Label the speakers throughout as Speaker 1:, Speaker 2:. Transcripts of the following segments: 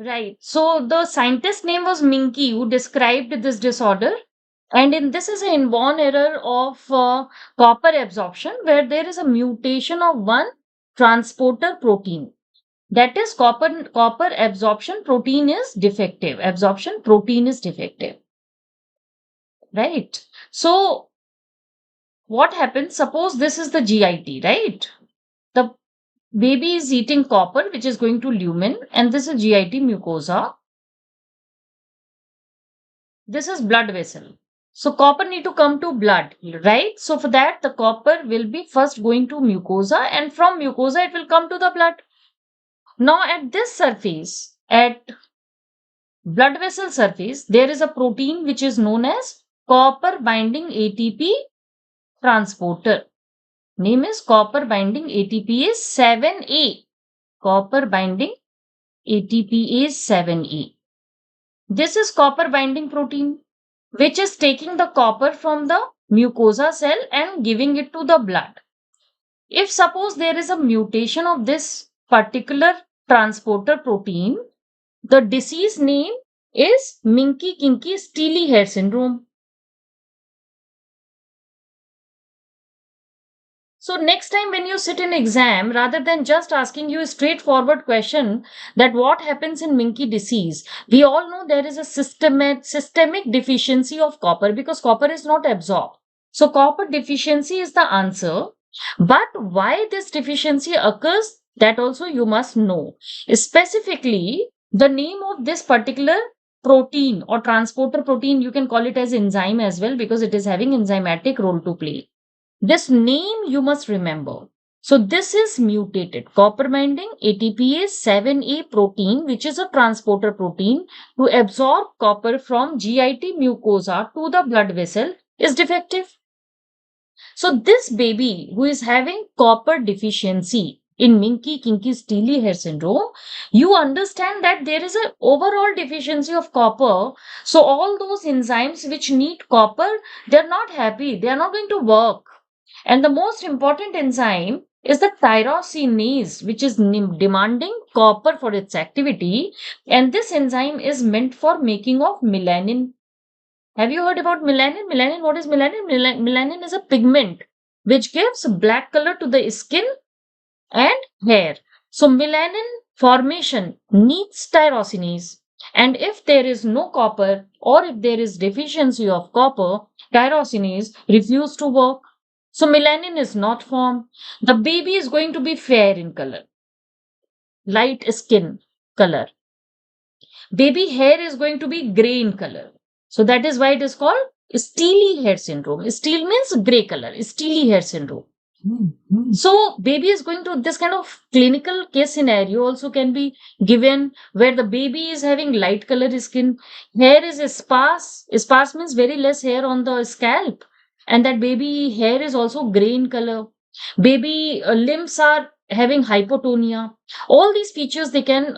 Speaker 1: Right. So the scientist name was Menke who described this disorder. And in this is an inborn error of copper absorption where there is a mutation of one transporter protein. That is copper absorption protein is defective. Absorption protein is defective. Right. So what happens? Suppose this is the GIT, right? The baby is eating copper, which is going to lumen, and this is GIT mucosa. This is blood vessel. So copper need to come to blood, right? So for that, the copper will be first going to mucosa, and from mucosa, it will come to the blood. Now at this surface, at blood vessel surface, there is a protein which is known as copper binding ATP transporter. Name is copper binding ATPase 7A. Copper binding ATPase 7A. This is copper binding protein, which is taking the copper from the mucosa cell and giving it to the blood. If suppose there is a mutation of this particular transporter protein, the disease name is Menke Kinky Steely Hair Syndrome. So next time when you sit in exam, rather than just asking you a straightforward question that what happens in Menke disease, we all know there is a systemic deficiency of copper because copper is not absorbed. So copper deficiency is the answer. But why this deficiency occurs, that also you must know. Specifically, the name of this particular protein or transporter protein, you can call it as enzyme as well because it is having enzymatic role to play. This name you must remember. So this is mutated copper binding ATPase 7A protein, which is a transporter protein to absorb copper from GIT mucosa to the blood vessel, is defective. So this baby who is having copper deficiency in Menke Kinky Steely Hair Syndrome, you understand that there is an overall deficiency of copper. So all those enzymes which need copper, they're not happy. They are not going to work. And the most important enzyme is the tyrosinase, which is demanding copper for its activity. And this enzyme is meant for making of melanin. Have you heard about melanin? Melanin, what is melanin? Melanin is a pigment which gives black color to the skin and hair. So melanin formation needs tyrosinase. And if there is no copper or if there is deficiency of copper, tyrosinase refuses to work. So melanin is not formed. The baby is going to be fair in color, light skin color. Baby hair is going to be gray in color. So that is why it is called steely hair syndrome. Steel means gray color, steely hair syndrome. So baby is going to, this kind of clinical case scenario also can be given where the baby is having light color skin, hair is sparse. Sparse means very less hair on the scalp, and that baby hair is also gray in color. Baby limbs are having hypotonia. All these features they can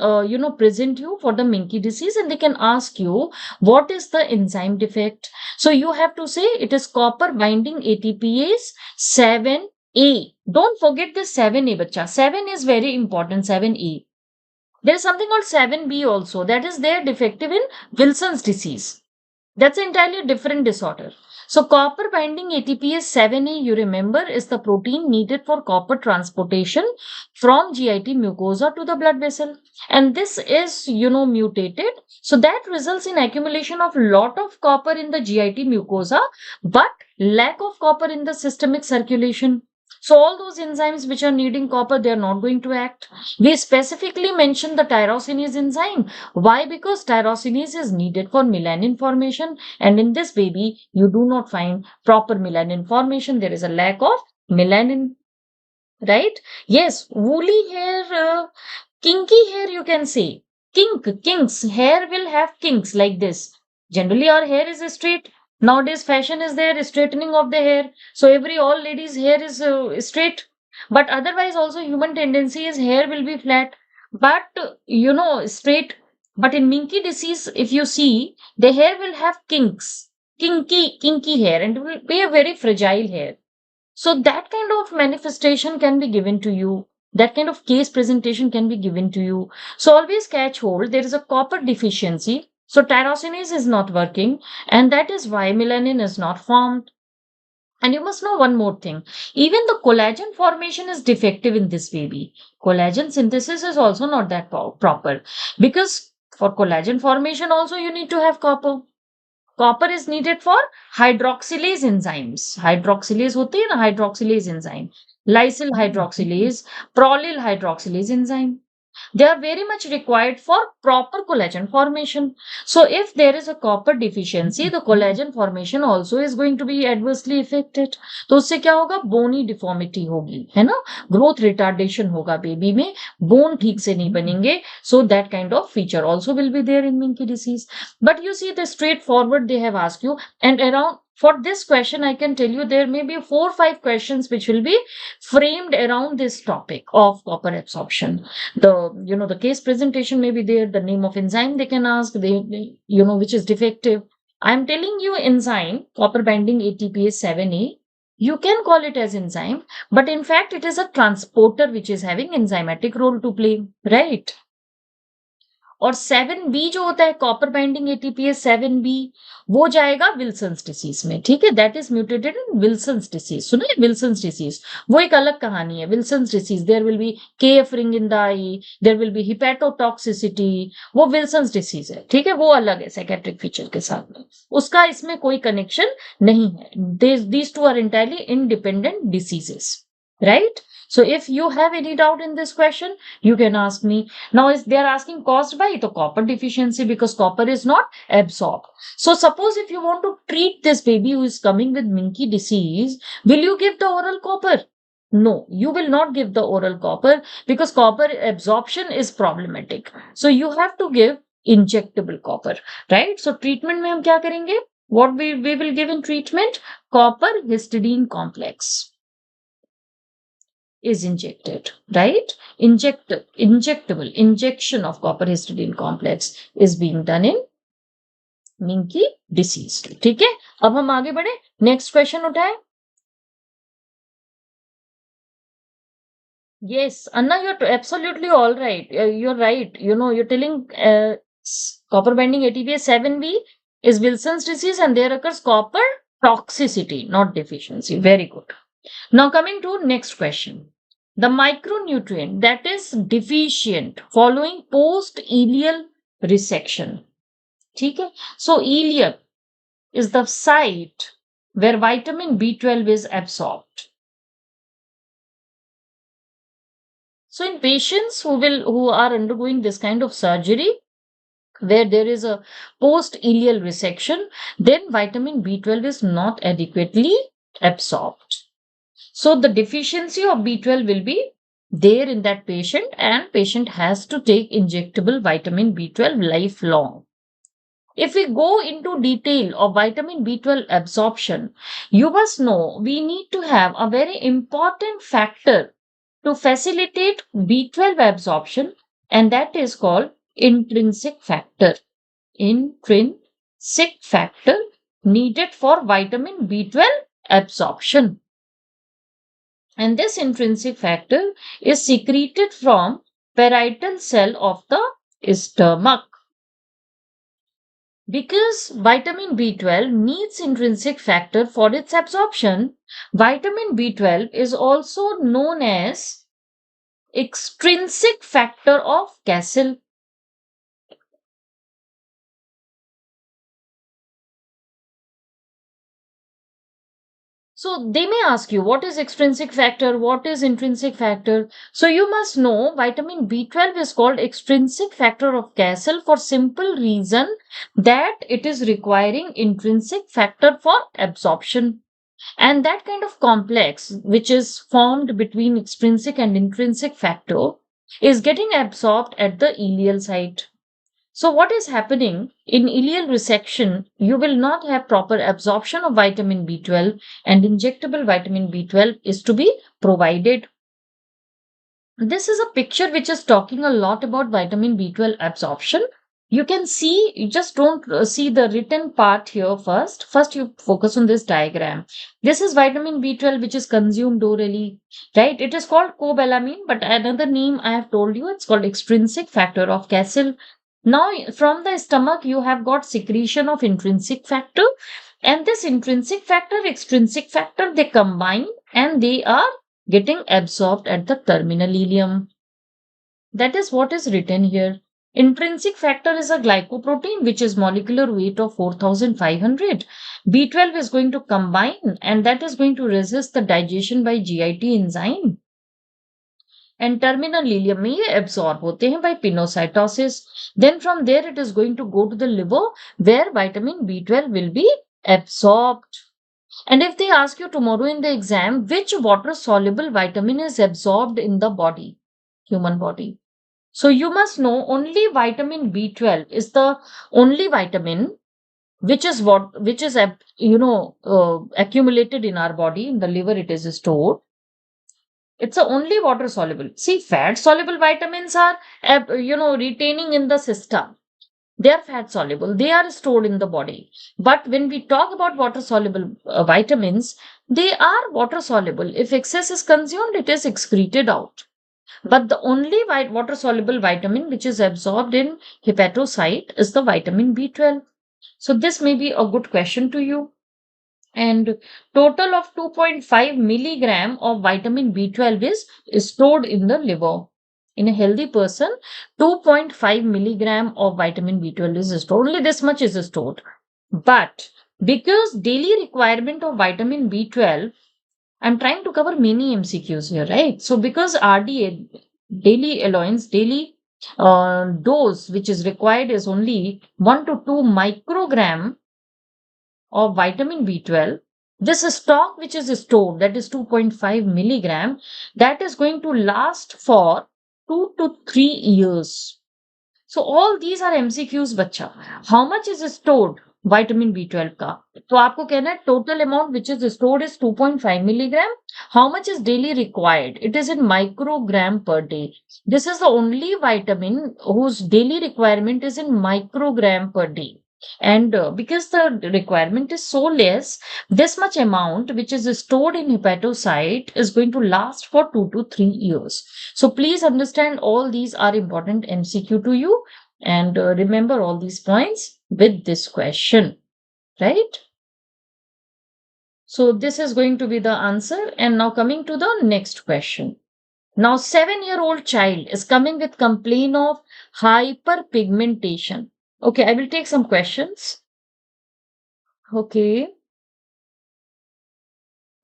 Speaker 1: present you for the Menke disease, and they can ask you what is the enzyme defect. So you have to say it is copper binding ATPase 7A. Don't forget the 7A, bacha. 7 is very important. 7A. There is something called 7B also. That is there defective in Wilson's disease. That's an entirely different disorder. So copper binding ATPase 7A, you remember, is the protein needed for copper transportation from GIT mucosa to the blood vessel. And this is, mutated. So that results in accumulation of lot of copper in the GIT mucosa, but lack of copper in the systemic circulation. So all those enzymes which are needing copper, they are not going to act. We specifically mentioned the tyrosinase enzyme. Why? Because tyrosinase is needed for melanin formation, and in this baby, you do not find proper melanin formation. There is a lack of melanin, right? Yes, woolly hair, kinky hair, you can say. Kinks, hair will have kinks like this. Generally, our hair is straight. Nowadays, fashion is there, straightening of the hair. So every all ladies' hair is straight. But otherwise, also human tendency is hair will be flat. But straight. But in Menke disease, if you see, the hair will have kinks, kinky hair, and it will be a very fragile hair. So that kind of manifestation can be given to you. That kind of case presentation can be given to you. So always catch hold. There is a copper deficiency. So tyrosinase is not working, and that is why melanin is not formed. And you must know one more thing. Even the collagen formation is defective in this baby. Collagen synthesis is also not that proper, because for collagen formation also you need to have copper. Copper is needed for hydroxylase enzymes. Hydroxylase होते हैं ना, hydroxylase enzyme. Lysyl hydroxylase, prolyl hydroxylase enzyme. They are very much required for proper collagen formation. So if there is a copper deficiency, the collagen formation also is going to be adversely affected. तो उससे क्या होगा? Bony deformity होगी, है ना? Growth retardation होगा baby में, bone ठीक से नहीं बनेंगे. So that kind of feature also will be there in Menkes disease. But you see, the straightforward they have asked you, and around for this question, I can tell you there may be 4 or 5 questions which will be framed around this topic of copper absorption. The case presentation may be there, the name of enzyme they can ask, which is defective. I'm telling you enzyme, copper binding ATPase 7A, you can call it as enzyme, but in fact it is a transporter which is having enzymatic role to play, right? और 7B जो होता है copper binding ATPase 7B, वो जाएगा Wilson's disease में, ठीक है? That is mutated in Wilson's disease. सुनिए, विल्सन्स डिसीज वो एक अलग कहानी है. Wilson's disease, there will be KF ring in the eye, there will be hepatotoxicity, वो विल्सन्स डिसीज है, ठीक है? वो अलग है साइकेट्रिक फीचर के साथ में, उसका इसमें कोई कनेक्शन नहीं है. These two are entirely independent decisions, right? So if you have any doubt in this question, you can ask me. Now they are asking caused by the copper deficiency, because copper is not absorbed. So suppose if you want to treat this baby who is coming with Menkes disease, will you give the oral copper? No, you will not give the oral copper, because copper absorption is problematic. So you have to give injectable copper, right? So treatment में हम क्या करेंगे? What we will give in treatment? Copper histidine complex is injected, right? Injectable injection of copper histidine complex is being done in Menkes disease. ठीक है? अब हम आगे बढ़े, नेक्स्ट क्वेश्चन उठाए. Yes, Anna, you're absolutely all right. You're right. You're telling copper binding ATPase 7B is Wilson's disease, and there occurs copper toxicity, not deficiency. Very good. Now coming to next question. The micronutrient that is deficient following post-ileal resection. ठीक है? So ileum is the site where vitamin B12 is absorbed. So in patients who are undergoing this kind of surgery, where there is a post-ileal resection, then vitamin B12 is not adequately absorbed. So the deficiency of B12 will be there in that patient, and patient has to take injectable vitamin B12 lifelong. If we go into detail of vitamin B12 absorption, you must know we need to have a very important factor to facilitate B12 absorption, and that is called intrinsic factor. Intrinsic factor needed for vitamin B12 absorption. And this intrinsic factor is secreted from parietal cell of the stomach. Because vitamin B12 needs intrinsic factor for its absorption, vitamin B12 is also known as extrinsic factor of Cassel. So they may ask you, what is extrinsic factor? What is intrinsic factor? So you must know vitamin B12 is called extrinsic factor of Cassel for simple reason that it is requiring intrinsic factor for absorption. And that kind of complex, which is formed between extrinsic and intrinsic factor, is getting absorbed at the ileal site. So what is happening in ileal resection? You will not have proper absorption of vitamin B12, and injectable vitamin B12 is to be provided. This is a picture which is talking a lot about vitamin B12 absorption. You can see, you just don't see the written part here first. First, you focus on this diagram. This is vitamin B12, which is consumed orally, right? It is called cobalamin, but another name I have told you, it's called extrinsic factor of Castle. Now, from the stomach, you have got secretion of intrinsic factor, and this intrinsic factor, extrinsic factor, they combine and they are getting absorbed at the terminal ileum. That is what is written here. Intrinsic factor is a glycoprotein which is molecular weight of 4500. B12 is going to combine and that is going to resist the digestion by GIT enzyme. And terminal ileum में ये absorb होते हैं by pinocytosis. Then from there it is going to go to the liver where vitamin B12 will be absorbed. And if they ask you tomorrow in the exam, which water soluble vitamin is absorbed in the body, human body? So you must know only vitamin B12 is the only vitamin which is accumulated in our body. In the liver it is stored. It's the only water soluble. See, fat soluble vitamins are retaining in the system. They are fat soluble. They are stored in the body. But when we talk about water soluble vitamins, they are water soluble. If excess is consumed, it is excreted out. But the only water soluble vitamin which is absorbed in hepatocyte is the vitamin B12. So this may be a good question to you. And total of 2.5 milligram of vitamin B12 is stored in the liver. In a healthy person, 2.5 milligram of vitamin B12 is stored. Only this much is stored. But because daily requirement of vitamin B12, I'm trying to cover many MCQs here, right? So because RDA, daily allowance, daily dose which is required is only 1 to 2 microgram of vitamin B12. This stock which is stored, that is 2.5 milligram, that is going to last for 2 to 3 years. So all these are MCQs, बच्चा. How much is stored? Vitamin B12 का. तो आपको कहना है total amount which is stored is 2.5 milligram. How much is daily required? It is in microgram per day. This is the only vitamin whose daily requirement is in microgram per day. And because the requirement is so less, this much amount which is stored in hepatocyte is going to last for 2 to 3 years. So please understand all these are important MCQ to you, and remember all these points with this question, right? So this is going to be the answer. And now coming to the next question. Now 7-year-old child is coming with complaint of hyperpigmentation. Okay, I will take some questions. Okay.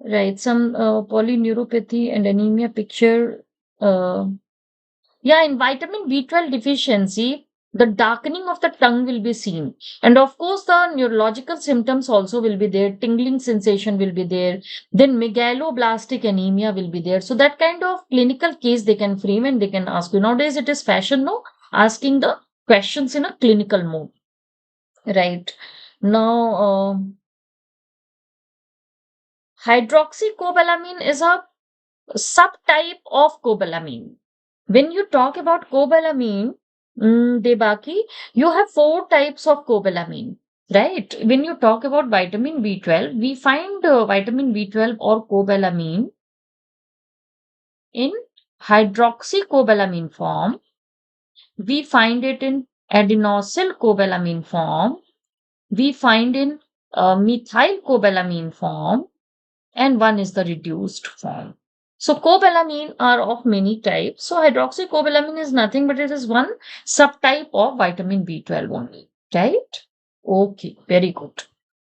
Speaker 1: Right, some polyneuropathy and anemia picture. Yeah, in vitamin B12 deficiency, the darkening of the tongue will be seen. And of course, the neurological symptoms also will be there. Tingling sensation will be there. Then megaloblastic anemia will be there. So that kind of clinical case they can frame and they can ask you. Nowadays, it is fashion, no? Asking the questions in a clinical mode. Right. Now, hydroxycobalamin is a subtype of cobalamin. When you talk about cobalamin, Debaki, you have 4 types of cobalamin, right? When you talk about vitamin B12, we find vitamin B12 or cobalamin in hydroxycobalamin form. We find it in adenosylcobalamin form. We find in methylcobalamin form, and one is the reduced form. So cobalamin are of many types. So hydroxycobalamin is nothing but it is one subtype of vitamin B12 only, right? Okay, very good.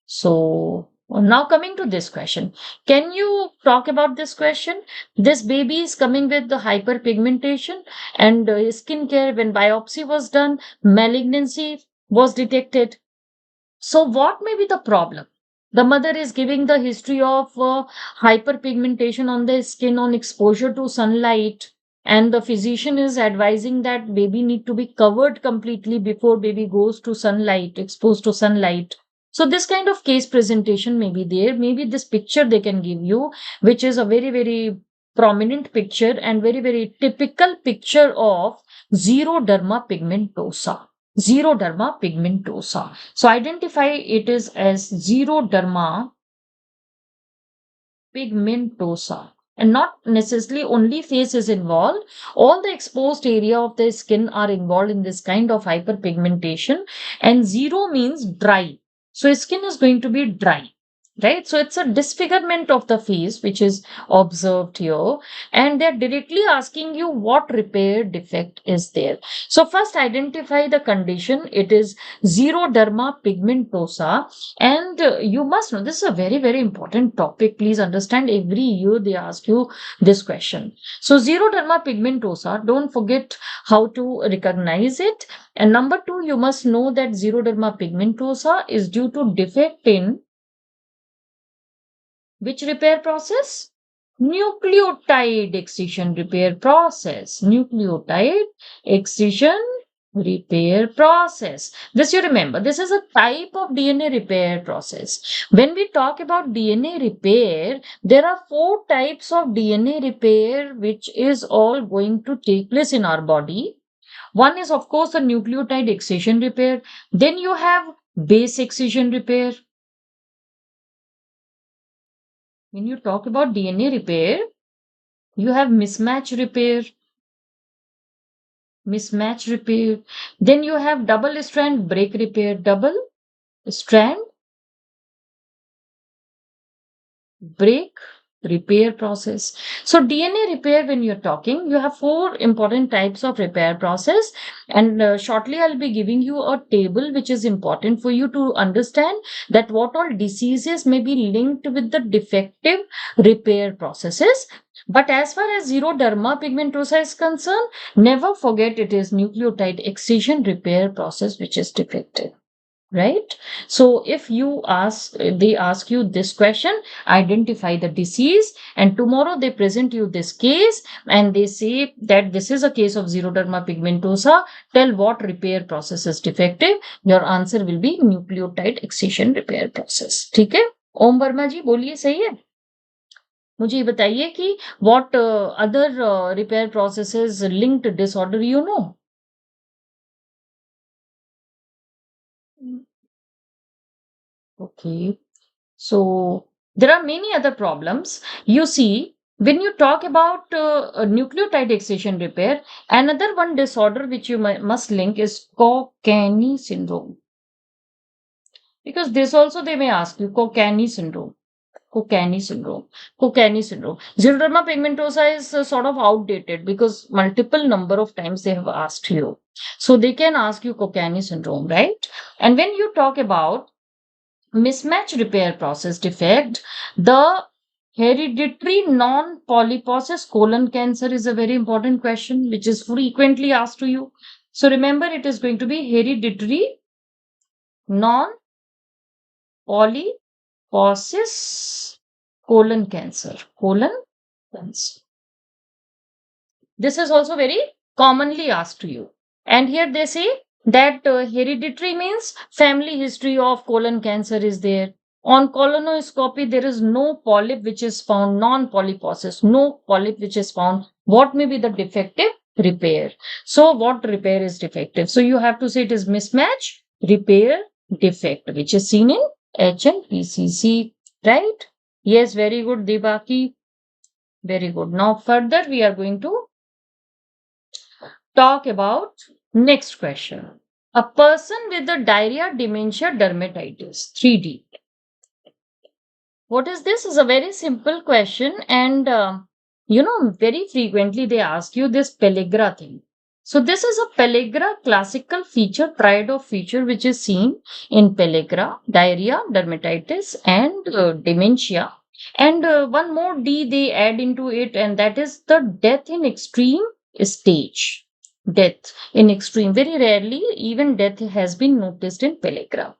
Speaker 1: So now coming to this question. Can you talk about this question? This baby is coming with the hyperpigmentation and skin care. When biopsy was done, malignancy was detected. So what may be the problem? The mother is giving the history of hyperpigmentation on the skin on exposure to sunlight, and the physician is advising that baby need to be covered completely before baby goes to sunlight, exposed to sunlight. So this kind of case presentation may be there. Maybe this picture they can give you, which is a very, very prominent picture and very, very typical picture of xeroderma pigmentosa. Xeroderma pigmentosa. So identify it is as Xeroderma pigmentosa. And not necessarily only face is involved. All the exposed area of the skin are involved in this kind of hyperpigmentation. And zero means dry. So skin is going to be dry. Right, so it's a disfigurement of the face which is observed here, and they're directly asking you what repair defect is there. So first identify the condition. It is xeroderma pigmentosa, and you must know this is a very, very important topic. Please understand, every year they ask you this question. So xeroderma pigmentosa, don't forget how to recognize it. And number two, you must know that xeroderma pigmentosa is due to defect in which repair process? Nucleotide excision repair process. Nucleotide excision repair process. This you remember. This is a type of DNA repair process. When we talk about DNA repair, there are 4 types of DNA repair which is all going to take place in our body. One is, of course, the nucleotide excision repair. Then you have base excision repair. When you talk about DNA repair, you have mismatch repair. Then you have double strand break repair. Double strand break repair process. So DNA repair, when you're talking, you have 4 important types of repair process, and shortly I'll be giving you a table which is important for you to understand that what all diseases may be linked with the defective repair processes. But as far as xeroderma pigmentosa is concerned, never forget it is nucleotide excision repair process which is defective. Right? So if they ask you this question, identify the disease, and tomorrow they present you this case and they say that this is a case of xeroderma pigmentosa, tell what repair process is defective, your answer will be nucleotide excision repair process. ठीक है? ओम वर्मा जी बोलिए, सही है? मुझे ये बताइए कि what other repair processes linked disorder you know? Okay. So there are many other problems. You see, when you talk about nucleotide excision repair, another one disorder which you must link is Cockney syndrome. Because this also they may ask you Cockney syndrome. Cockney syndrome. Cockney syndrome. Xeroderma pigmentosa is sort of outdated because multiple number of times they have asked you. So they can ask you Cockney syndrome, right? And when you talk about mismatch repair process defect, the hereditary non-polyposis colon cancer is a very important question which is frequently asked to you. So remember, it is going to be hereditary non-polyposis colon cancer. Colon cancer. This is also very commonly asked to you. And here they say that hereditary means family history of colon cancer is there. On colonoscopy, there is no polyp which is found, non-polyposis, no polyp which is found. What may be the defective repair? So what repair is defective? So you have to say it is mismatch repair defect, which is seen in HNPCC, right? Yes, very good, Debaki. Very good. Now further we are going to talk about next question. A person with the diarrhea, dementia, dermatitis, 3D. What is this? Is a very simple question, and very frequently they ask you this Pellagra thing. So this is a Pellagra classical feature, triad of feature which is seen in Pellagra, diarrhea, dermatitis, and dementia. And one more D they add into it, and that is the death in extreme stage. Death in extreme. Very rarely, even death has been noticed in Pellagra.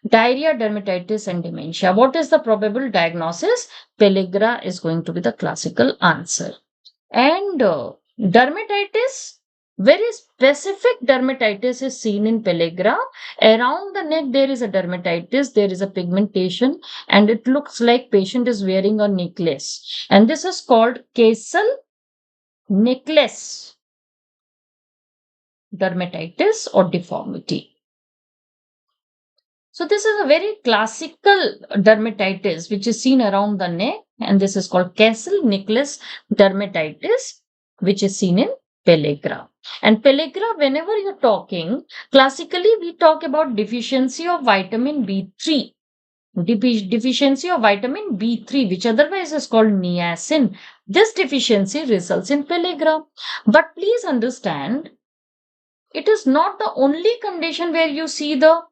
Speaker 1: Diarrhea, dermatitis, and dementia. What is the probable diagnosis? Pellagra is going to be the classical answer. And dermatitis, very specific dermatitis is seen in Pellagra. Around the neck, there is a dermatitis, there is a pigmentation, and it looks like patient is wearing a necklace. And this is called Castle necklace. dermatitis or deformity. So this is a very classical dermatitis which is seen around the neck, and this is called Kessel-Nicholas dermatitis, which is seen in Pellagra. And Pellagra, whenever you're talking, classically we talk about deficiency of vitamin B3. Deficiency of vitamin B3, which otherwise is called niacin. This deficiency results in Pellagra. But please understand, it is not the only condition where you see the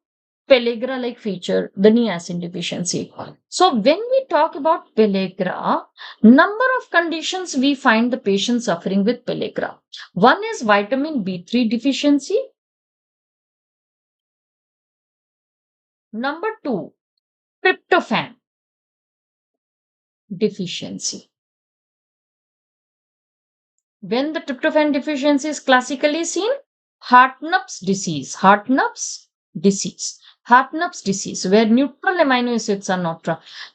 Speaker 1: Pellagra-like feature, the niacin deficiency. So when we talk about Pellagra, number of conditions we find the patient suffering with Pellagra. One is vitamin B3 deficiency. Number two, tryptophan deficiency. When the tryptophan deficiency is classically seen, Hartnupp's disease, where neutral amino acids are not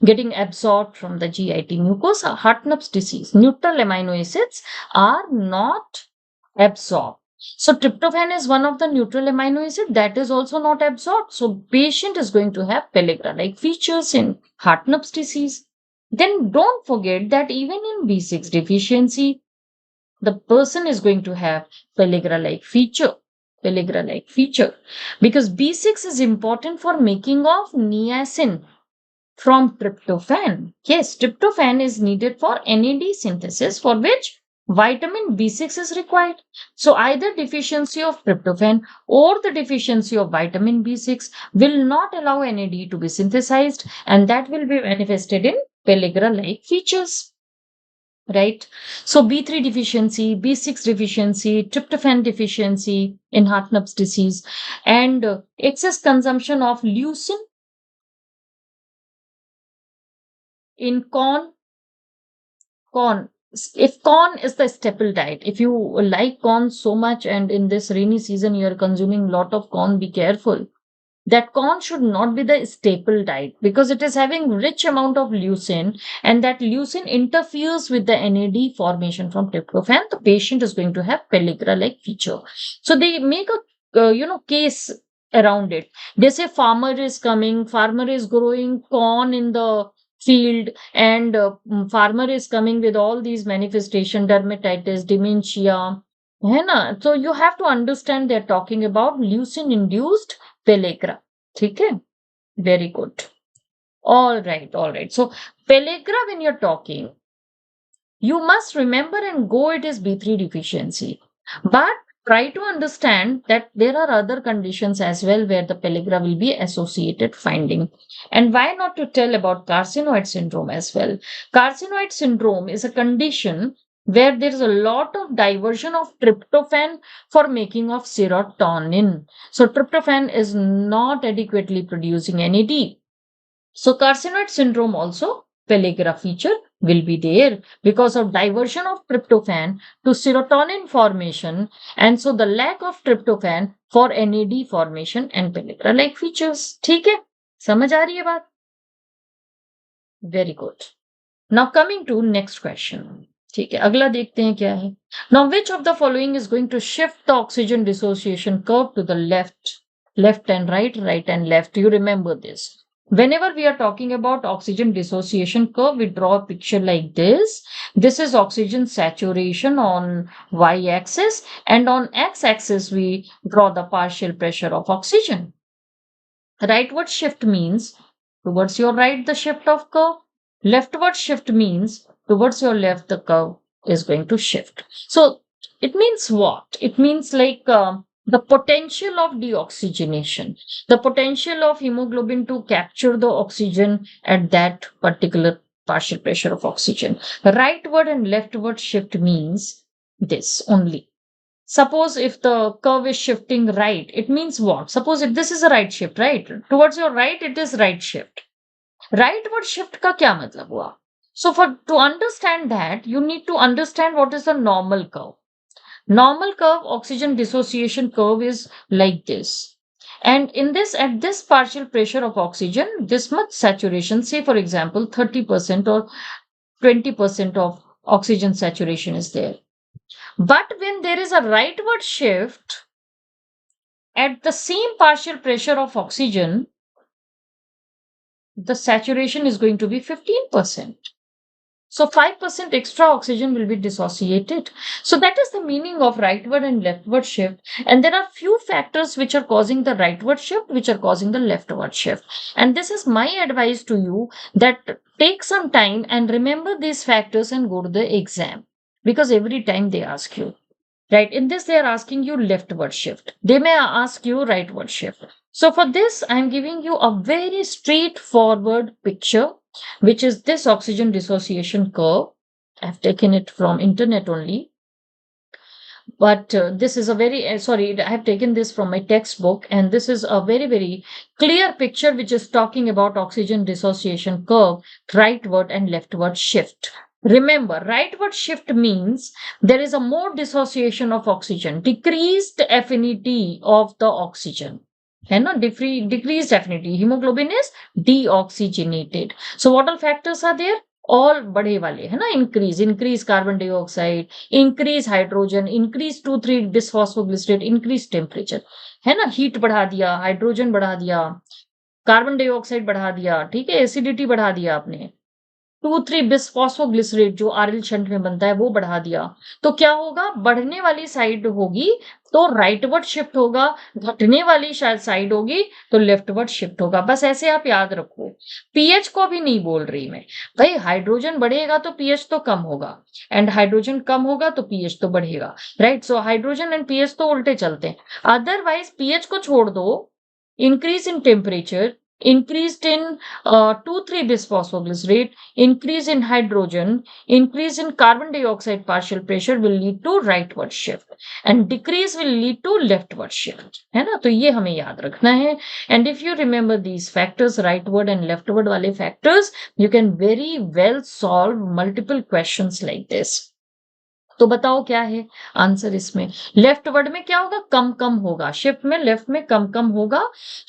Speaker 1: getting absorbed from the GIT mucosa. Hartnupp's disease, neutral amino acids are not absorbed. So tryptophan is one of the neutral amino acid that is also not absorbed. So patient is going to have Pellagra-like features in Hartnupp's disease. Then don't forget that even in B6 deficiency, the person is going to have Pellagra-like feature. Because B6 is important for making of niacin from tryptophan. Yes, tryptophan is needed for NAD synthesis, for which vitamin B6 is required. So either deficiency of tryptophan or the deficiency of vitamin B6 will not allow NAD to be synthesized, and that will be manifested in Pellagra-like features. Right? So B3 deficiency, B6 deficiency, tryptophan deficiency in Hartnupp's disease, and excess consumption of leucine in corn. If corn is the staple diet, if you like corn so much and in this rainy season you are consuming lot of corn, be careful. That corn should not be the staple diet because it is having rich amount of leucine, and that leucine interferes with the NAD formation from tryptophan. The patient is going to have Pellagra-like feature. So they make a case around it. They say farmer is growing corn in the field, and farmer is coming with all these manifestation, dermatitis, dementia. So you have to understand they're talking about leucine induced Pellagra. Okay, very good. All right. So Pellagra, when you're talking, you must remember and go it is B3 deficiency. But try to understand that there are other conditions as well where the Pellagra will be associated finding. And why not to tell about carcinoid syndrome as well? Carcinoid syndrome is a condition where there is a lot of diversion of tryptophan for making of serotonin. So tryptophan is not adequately producing NAD. So carcinoid syndrome also, Pellagra feature will be there because of diversion of tryptophan to serotonin formation, and so the lack of tryptophan for NAD formation and Pellagra-like features. ठीक है? समझ आ रही है बात? Very good. Now coming to next question. ठीक है, अगला देखते हैं क्या है. Now which of the following is going to shift the oxygen dissociation curve to the left and right and left? You remember this. Whenever we are talking about oxygen dissociation curve, we draw a picture like this. This is oxygen saturation on y-axis, and on x-axis we draw the partial pressure of oxygen. Rightward shift means towards your right the shift of curve. Leftward shift means towards your left the curve is going to shift. So it means what? It means like the potential of deoxygenation, the potential of hemoglobin to capture the oxygen at that particular partial pressure of oxygen. Rightward and leftward shift means this only. Suppose if the curve is shifting right, it means what? Suppose if this is a right shift, right? Towards your right, it is right shift. Rightward shift का क्या मतलब हुआ? So to understand that, you need to understand what is the normal curve. Normal curve, oxygen dissociation curve is like this. And at this partial pressure of oxygen, this much saturation, say for example, 30% or 20% of oxygen saturation is there. But when there is a rightward shift, at the same partial pressure of oxygen, the saturation is going to be 15%. So 5% extra oxygen will be dissociated. So that is the meaning of rightward and leftward shift. And there are few factors which are causing the rightward shift, which are causing the leftward shift. And this is my advice to you, that take some time and remember these factors and go to the exam, because every time they ask you. Right, in this they are asking you leftward shift. They may ask you rightward shift. So for this, I am giving you a very straightforward picture, which is this oxygen dissociation curve. I've taken it from internet only. But this is a very, sorry, I have taken this from my textbook, and this is a very, very clear picture which is talking about oxygen dissociation curve, rightward and leftward shift. Remember, rightward shift means there is a more dissociation of oxygen, decreased affinity of the oxygen. Decreased affinity. Hemoglobin is deoxygenated. So what all factors are there? All बढ़े वाले है ना, increase carbon dioxide, increase hydrogen, increase 2,3 bisphosphoglycerate, increase temperature, है ना, heat बढ़ा दिया, hydrogen बढ़ा दिया, कार्बन डाइऑक्साइड बढ़ा दिया, ठीक है, एसिडिटी बढ़ा दिया आपने, 2,3 बिसफॉस्फोग्लिसरेट जो आरएल शंट में बनता है वो बढ़ा दिया, तो क्या होगा, बढ़ने वाली साइड होगी तो राइटवर्ड शिफ्ट होगा, घटने वाली शायद साइड होगी तो लेफ्टवर्ड शिफ्ट होगा। बस ऐसे आप याद रखो। पीएच को भी नहीं बोल रही मैं, भाई हाइड्रोजन बढ़ेगा तो पीएच तो कम होगा, एंड हाइड्रोजन कम होगा तो पीएच तो बढ़ेगा, right. So hydrogen and pH तो उल्टे चलते हैं। अदरवाइज पीएच को छोड़ दो, increase in temperature, increased in 2,3 bisphosphoglycerate, increase in hydrogen, increase in carbon dioxide partial pressure will lead to rightward shift, and decrease will lead to leftward shift, है ना। तो ये हमें याद रखना है। And if you remember these factors, rightward and leftward वाले factors, you can very well solve multiple questions like this. तो बताओ क्या है आंसर इसमें? लेफ्टवर्ड में क्या होगा, कम कम होगा, शिफ्ट में लेफ्ट में कम कम होगा,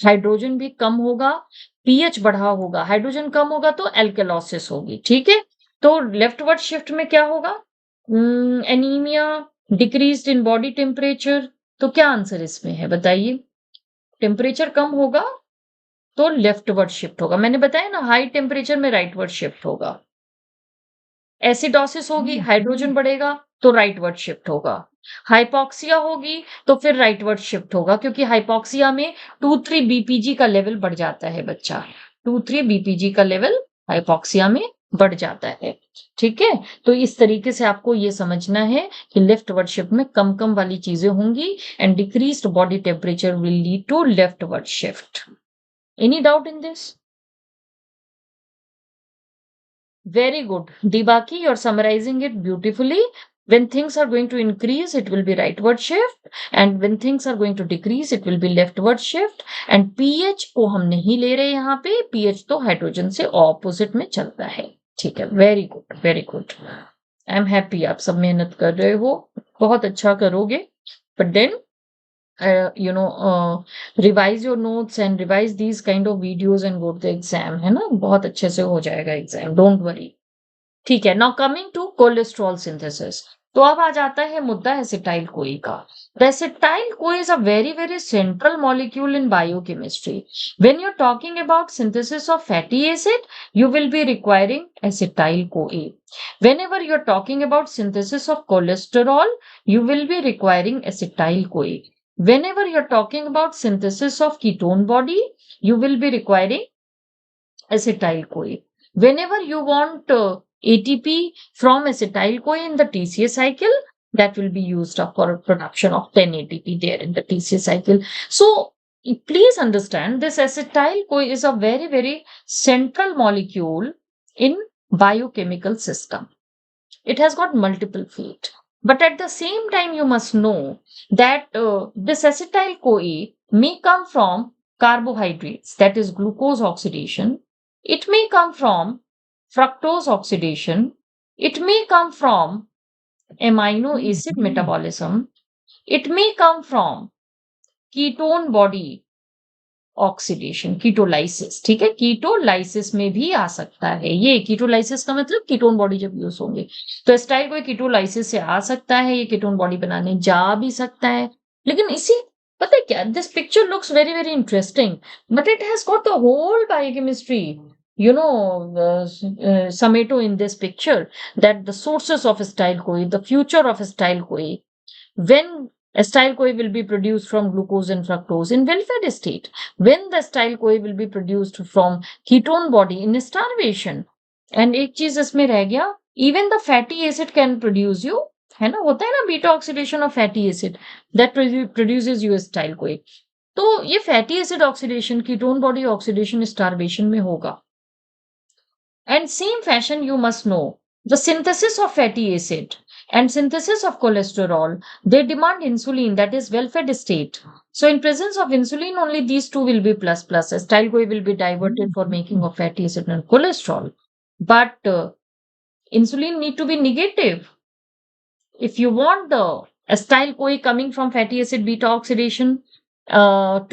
Speaker 1: हाइड्रोजन भी कम होगा, पीएच बढ़ा होगा, हाइड्रोजन कम होगा तो एल्केलॉसिस होगी, ठीक है। तो लेफ्टवर्ड शिफ्ट में क्या होगा, anaemia, decreased in body temperature. तो क्या आंसर इसमें है बताइए? टेम्परेचर कम होगा तो लेफ्टवर्ड शिफ्ट होगा, मैंने बताया ना, हाई टेम्परेचर में राइटवर्ड शिफ्ट होगा। एसिडोसिस होगी, हाइड्रोजन बढ़ेगा तो राइटवर्ड शिफ्ट होगा। हाइपोक्सिया होगी तो फिर राइटवर्ड शिफ्ट होगा, क्योंकि हाइपोक्सिया में 2,3 बीपीजी का लेवल बढ़ जाता है बच्चा, 2,3 बीपीजी का लेवल हाइपोक्सिया में बढ़ जाता है, ठीक है। तो इस तरीके से आपको ये समझना है कि लेफ्टवर्ड शिफ्ट में कम कम वाली चीजें होंगी, and decreased body temperature will lead to leftward shift. Any doubt in this? Very good. Dibaki, you're summarizing it beautifully. When things are going to increase, it will be rightward shift. And when things are going to decrease, it will be leftward shift. And pH को हम नहीं ले रहे यहाँ पे, pH तो hydrogen से opposite में चलता है, ठीक है। Very good, very good. I am happy, आप सब मेहनत कर रहे हो, बहुत अच्छा करोगे। But then revise your notes and revise these kind of videos and go to the exam, है ना, बहुत अच्छे से हो जाएगा एग्जाम, डोंट वरी, ठीक है। Now coming to cholesterol synthesis, तो अब आ जाता है मुद्दा एसिटाइल कोई का। Acetyl CoA is a very very central molecule in biochemistry. When you are talking about synthesis of fatty acid, you will be requiring acetyl CoA. Whenever you are talking about synthesis of cholesterol, you will be requiring acetyl CoA. Whenever you are talking about synthesis of ketone body, you will be requiring acetyl CoA. Whenever you want ATP from acetyl CoA in the TCA cycle, that will be used up for production of 10 ATP there in the TCA cycle. So please understand, this acetyl CoA is a very very central molecule in biochemical system. It has got multiple feet. But at the same time, you must know that this acetyl CoA may come from carbohydrates, that is glucose oxidation. It may come from fructose oxidation. It may come from amino acid metabolism. It may come from ketone body oxidation, ketolysis, ठीक है। कीटोलाइसिस में भी आ सकता है ये। कीटोलाइसिस का मतलब ketone body जब यूज होंगे, तो एसिटाइल कोई कीटोलाइसिस से आ सकता है, ये कीटोन बॉडी बनाने जा भी सकता है। लेकिन इसी पता है क्या, this picture looks very, very interesting, but it has got the whole biochemistry, Sameto in this picture, that the sources of acetyl CoA, the future of acetyl CoA, when acetyl CoA will be produced from glucose and fructose in well-fed state, when the acetyl CoA will be produced from ketone body in starvation. And एक चीज इसमें रह गया, even the fatty acid can produce you, है ना, होता है ना beta oxidation of fatty acid that produces you acetyl कोई। तो ये fatty acid oxidation ketone body oxidation starvation में होगा। And same fashion you must know the synthesis of fatty acid and synthesis of cholesterol, they demand insulin, that is well-fed state. So in presence of insulin, only these two will be plus plus. Acetyl CoA will be diverted for making of fatty acid and cholesterol. But insulin need to be negative. If you want the acetyl CoA coming from fatty acid beta oxidation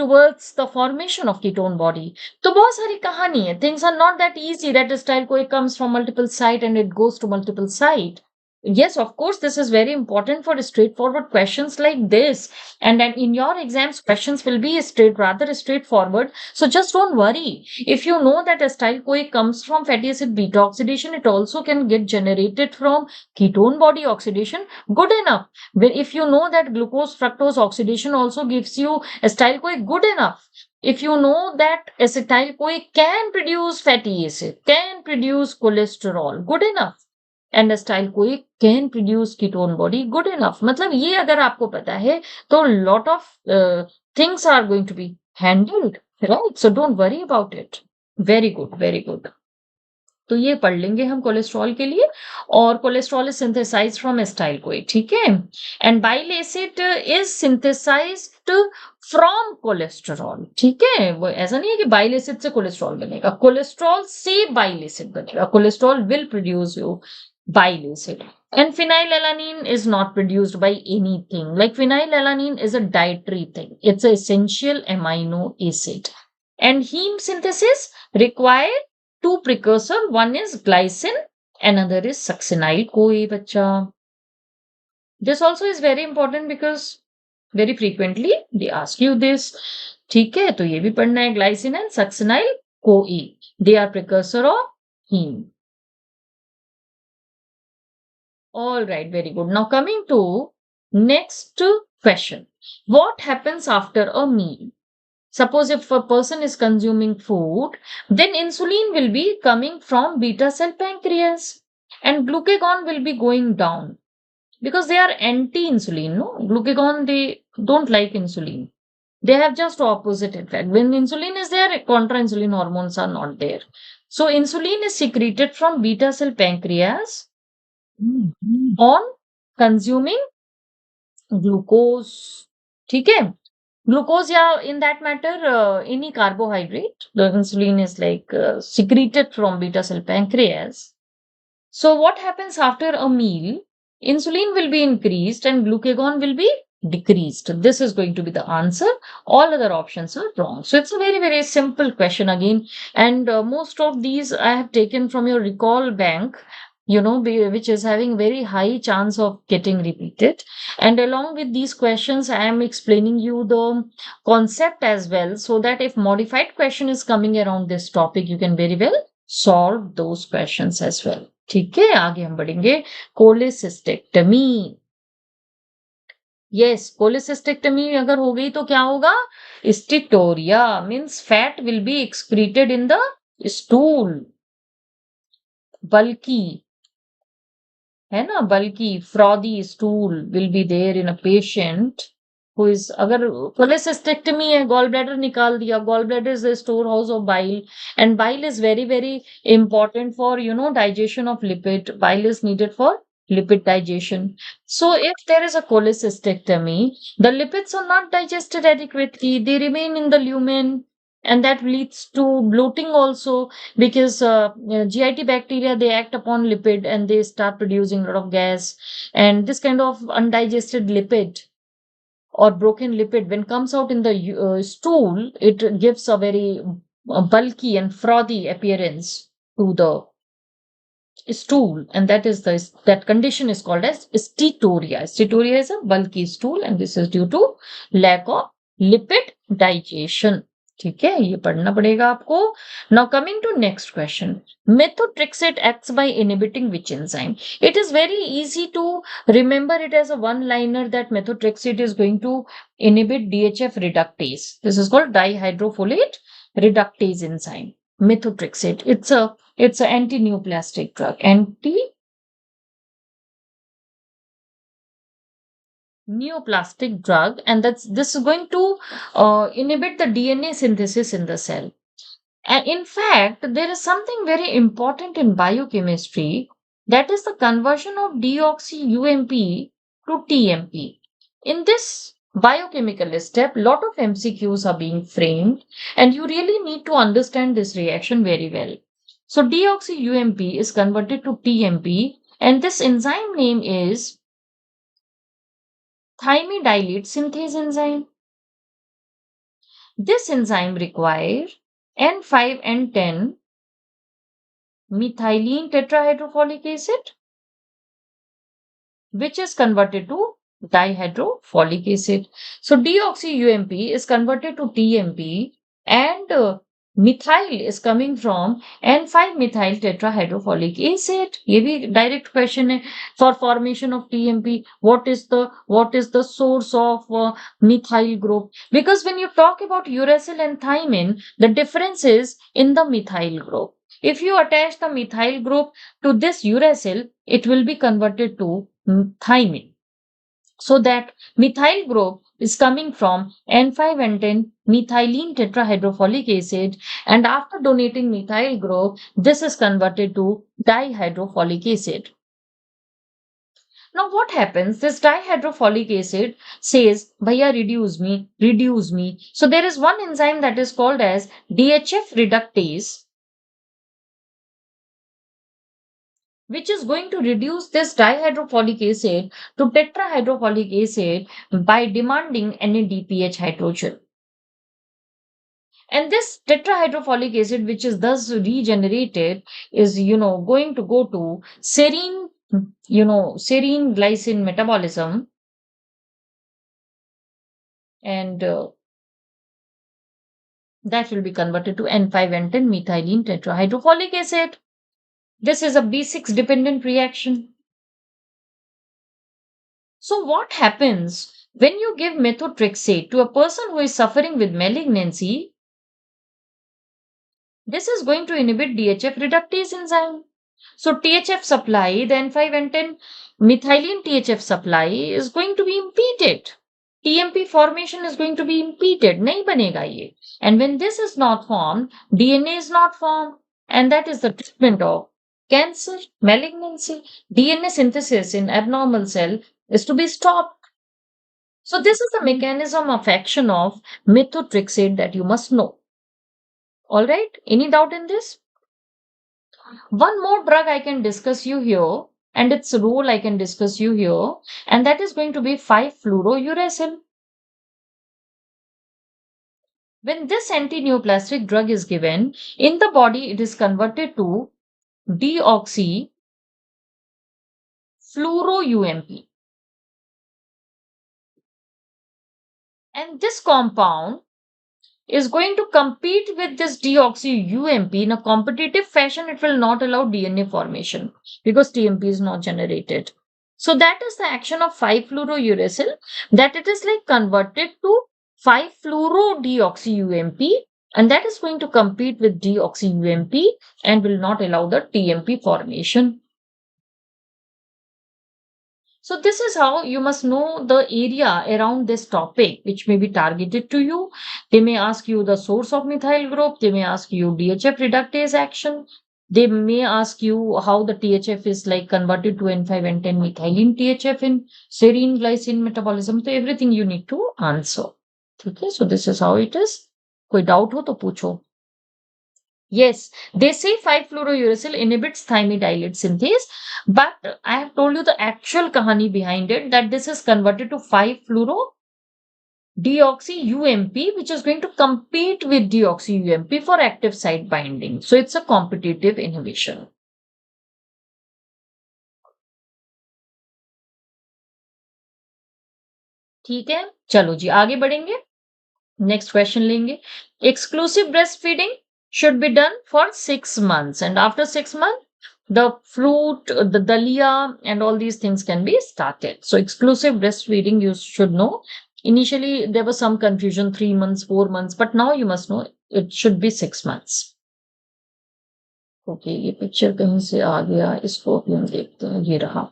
Speaker 1: towards the formation of ketone body, तो बहुत सारी कहानी है. Things are not that easy that acetyl CoA comes from multiple site and it goes to multiple site. Yes, of course, this is very important for straightforward questions like this. And then in your exams, questions will be rather straightforward. So just don't worry. If you know that acetyl CoA comes from fatty acid beta oxidation, it also can get generated from ketone body oxidation. Good enough. If you know that glucose fructose oxidation also gives you acetyl CoA, good enough. If you know that acetyl CoA can produce fatty acid, can produce cholesterol, good enough. And acetyl CoA can produce ketone body, good enough. मतलब ये अगर आपको पता है तो lot of things are going to be handled, right? So don't worry about it. Very good, very good. तो ये पढ़ लेंगे हम कोलेस्ट्रॉल के लिए. और cholesterol is synthesised from acetyl CoA, ठीक है. And bile acid is synthesised from cholesterol, ठीक है. वो ऐसा नहीं है कि बाइल एसिड से कोलेस्ट्रॉल बनेगा, कोलेस्ट्रॉल से बाइल एसिड बनेगा. Cholesterol will produce you bile acid. And phenylalanine is not produced by anything. Like phenylalanine is a dietary thing. It's an essential amino acid. And heme synthesis require two precursor. One is glycine, another is succinyl CoA, bacha. This also is very important because very frequently they ask you this. ठीक है, तो ये भी पढ़ना है. Glycine and succinyl CoA, they are precursor of heme. All right, very good. Now coming to next question. What happens after a meal? Suppose if a person is consuming food, then insulin will be coming from beta cell pancreas and glucagon will be going down because they are anti-insulin. No, glucagon, they don't like insulin. They have just opposite effect. When insulin is there, contra-insulin hormones are not there. So insulin is secreted from beta cell pancreas on consuming glucose, ठीक है. Glucose, yeah, in that matter, any carbohydrate, the insulin is like secreted from beta cell pancreas. So what happens after a meal? Insulin will be increased and glucagon will be decreased. This is going to be the answer. All other options are wrong. So it's a very, very simple question again. And most of these I have taken from your recall bank, which is having very high chance of getting repeated. And along with these questions, I am explaining you the concept as well, so that if modified question is coming around this topic, you can very well solve those questions as well. ठीक है, आगे हम बढ़ेंगे. Cholecystectomy. Yes, cholecystectomy अगर हो गई तो क्या होगा? Steatorrhoea means fat will be excreted in the stool. बल्कि, है ना, बल्कि frothy stool will be there in a patient who is, अगर कोलेसिस्टेक्टमी है, गॉल ब्लैडर निकाल दिया. Gall bladder is the store house of bile and bile is very very important for digestion of lipid. Bile is needed for lipid digestion. So if there is a cholecystectomy, the lipids are not digested adequately. They remain in the lumen. And that leads to bloating also, because GIT bacteria, they act upon lipid and they start producing a lot of gas. And this kind of undigested lipid or broken lipid, when comes out in the stool, it gives a very bulky and frothy appearance to the stool, and that condition is called as steatorrhea. Steatorrhea is a bulky stool, and this is due to lack of lipid digestion. ठीक है, ये पढ़ना पड़ेगा आपको। Now coming to next question, methotrexate acts by inhibiting which enzyme? It is very easy to remember it as a one liner that methotrexate is going to inhibit DHF reductase. This is called dihydrofolate reductase enzyme. Methotrexate, it's a antineoplastic drug, neoplastic drug, and this is going to inhibit the DNA synthesis in the cell. And in fact, there is something very important in biochemistry, that is the conversion of deoxy-UMP to TMP. In this biochemical step, lot of MCQs are being framed, and you really need to understand this reaction very well. So deoxy-UMP is converted to TMP, and this enzyme name is thymidylate synthase enzyme. This enzyme requires N5 and 10 methylene tetrahydrofolic acid, which is converted to dihydrofolic acid. So deoxy-UMP is converted to TMP, and methyl is coming from N5 methyl tetrahydrofolic acid. ये भी direct question है. For formation of TMP, what is the source of methyl group? Because when you talk about uracil and thymine, the difference is in the methyl group. If you attach the methyl group to this uracil, it will be converted to thymine. So that methyl group is coming from N5 and 10 methylene tetrahydrofolic acid, and after donating methyl group, this is converted to dihydrofolic acid. Now what happens? This dihydrofolic acid says, Bhaiya, reduce me. So there is one enzyme that is called as DHF reductase, which is going to reduce this dihydrofolic acid to tetrahydrofolic acid by demanding NADPH hydrogen. And this tetrahydrofolic acid, which is thus regenerated, is going to go to serine glycine metabolism, and that will be converted to N5 and 10 methylene tetrahydrofolic acid. This is a B6 dependent reaction. So what happens when you give methotrexate to a person who is suffering with malignancy? This is going to inhibit DHF reductase enzyme. So THF supply, the N5 and 10 methylene THF supply is going to be impeded. TMP formation is going to be impeded. Nahi banega ye. And when this is not formed, DNA is not formed. And that is the treatment of cancer, malignancy. DNA synthesis in abnormal cell is to be stopped. So this is the mechanism of action of methotrexate that you must know. All right. Any doubt in this? One more drug I can discuss you here, and its role I can discuss you here, and that is going to be 5-fluorouracil. When this antineoplastic drug is given, in the body it is converted to deoxy-fluoro-UMP. And this compound is going to compete with this deoxy-UMP in a competitive fashion. It will not allow DNA formation because TMP is not generated. So that is the action of 5-fluorouracil, that it is like converted to 5-fluorodeoxy-UMP, and that is going to compete with deoxy-UMP and will not allow the TMP formation. So this is how you must know the area around this topic which may be targeted to you. They may ask you the source of methyl group. They may ask you DHF reductase action. They may ask you how the THF is like converted to N5 and 10 methylene THF in serine glycine metabolism. So everything you need to answer. Okay, so this is how it is. कोई doubt हो तो पूछो. Yes, they say 5-fluorouracil inhibits thymidylate synthase, but I have told you the actual kahani behind it, that this is converted to 5-fluorodeoxy-UMP, which is going to compete with deoxy-UMP for active site binding. So it's a competitive inhibition. ठीक है, चलो जी आगे बढ़ेंगे. Next question लेंगे. Exclusive breastfeeding should be done for 6 months, and after 6 months the fruit, the dalia and all these things can be started. So exclusive breastfeeding you should know. Initially there was some confusion, 3 months, 4 months, but now you must know it should be 6 months. Okay, ये picture कहीं से आ गया, इसको भी हम देखते हैं. ये रहा.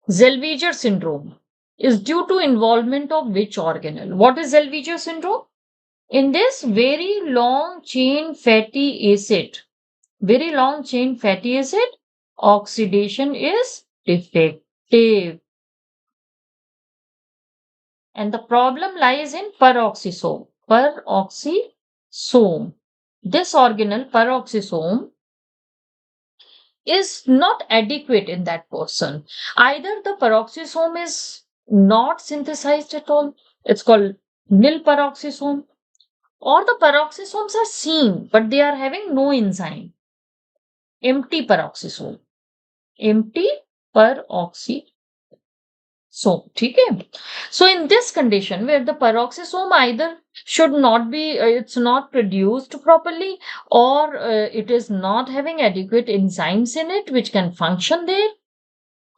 Speaker 1: Zellweger syndrome is due to involvement of which organelle? What is Zellweger syndrome? In this very long chain fatty acid, oxidation is defective. And the problem lies in peroxisome. This organelle, peroxisome, is not adequate in that person. Either the peroxisome is not synthesized at all, it's called nil peroxisome, or the peroxisomes are seen but they are having no enzyme. Empty peroxisome. ठीक है. So in this condition where the peroxisome either should not be, it's not produced properly, or it is not having adequate enzymes in it which can function there,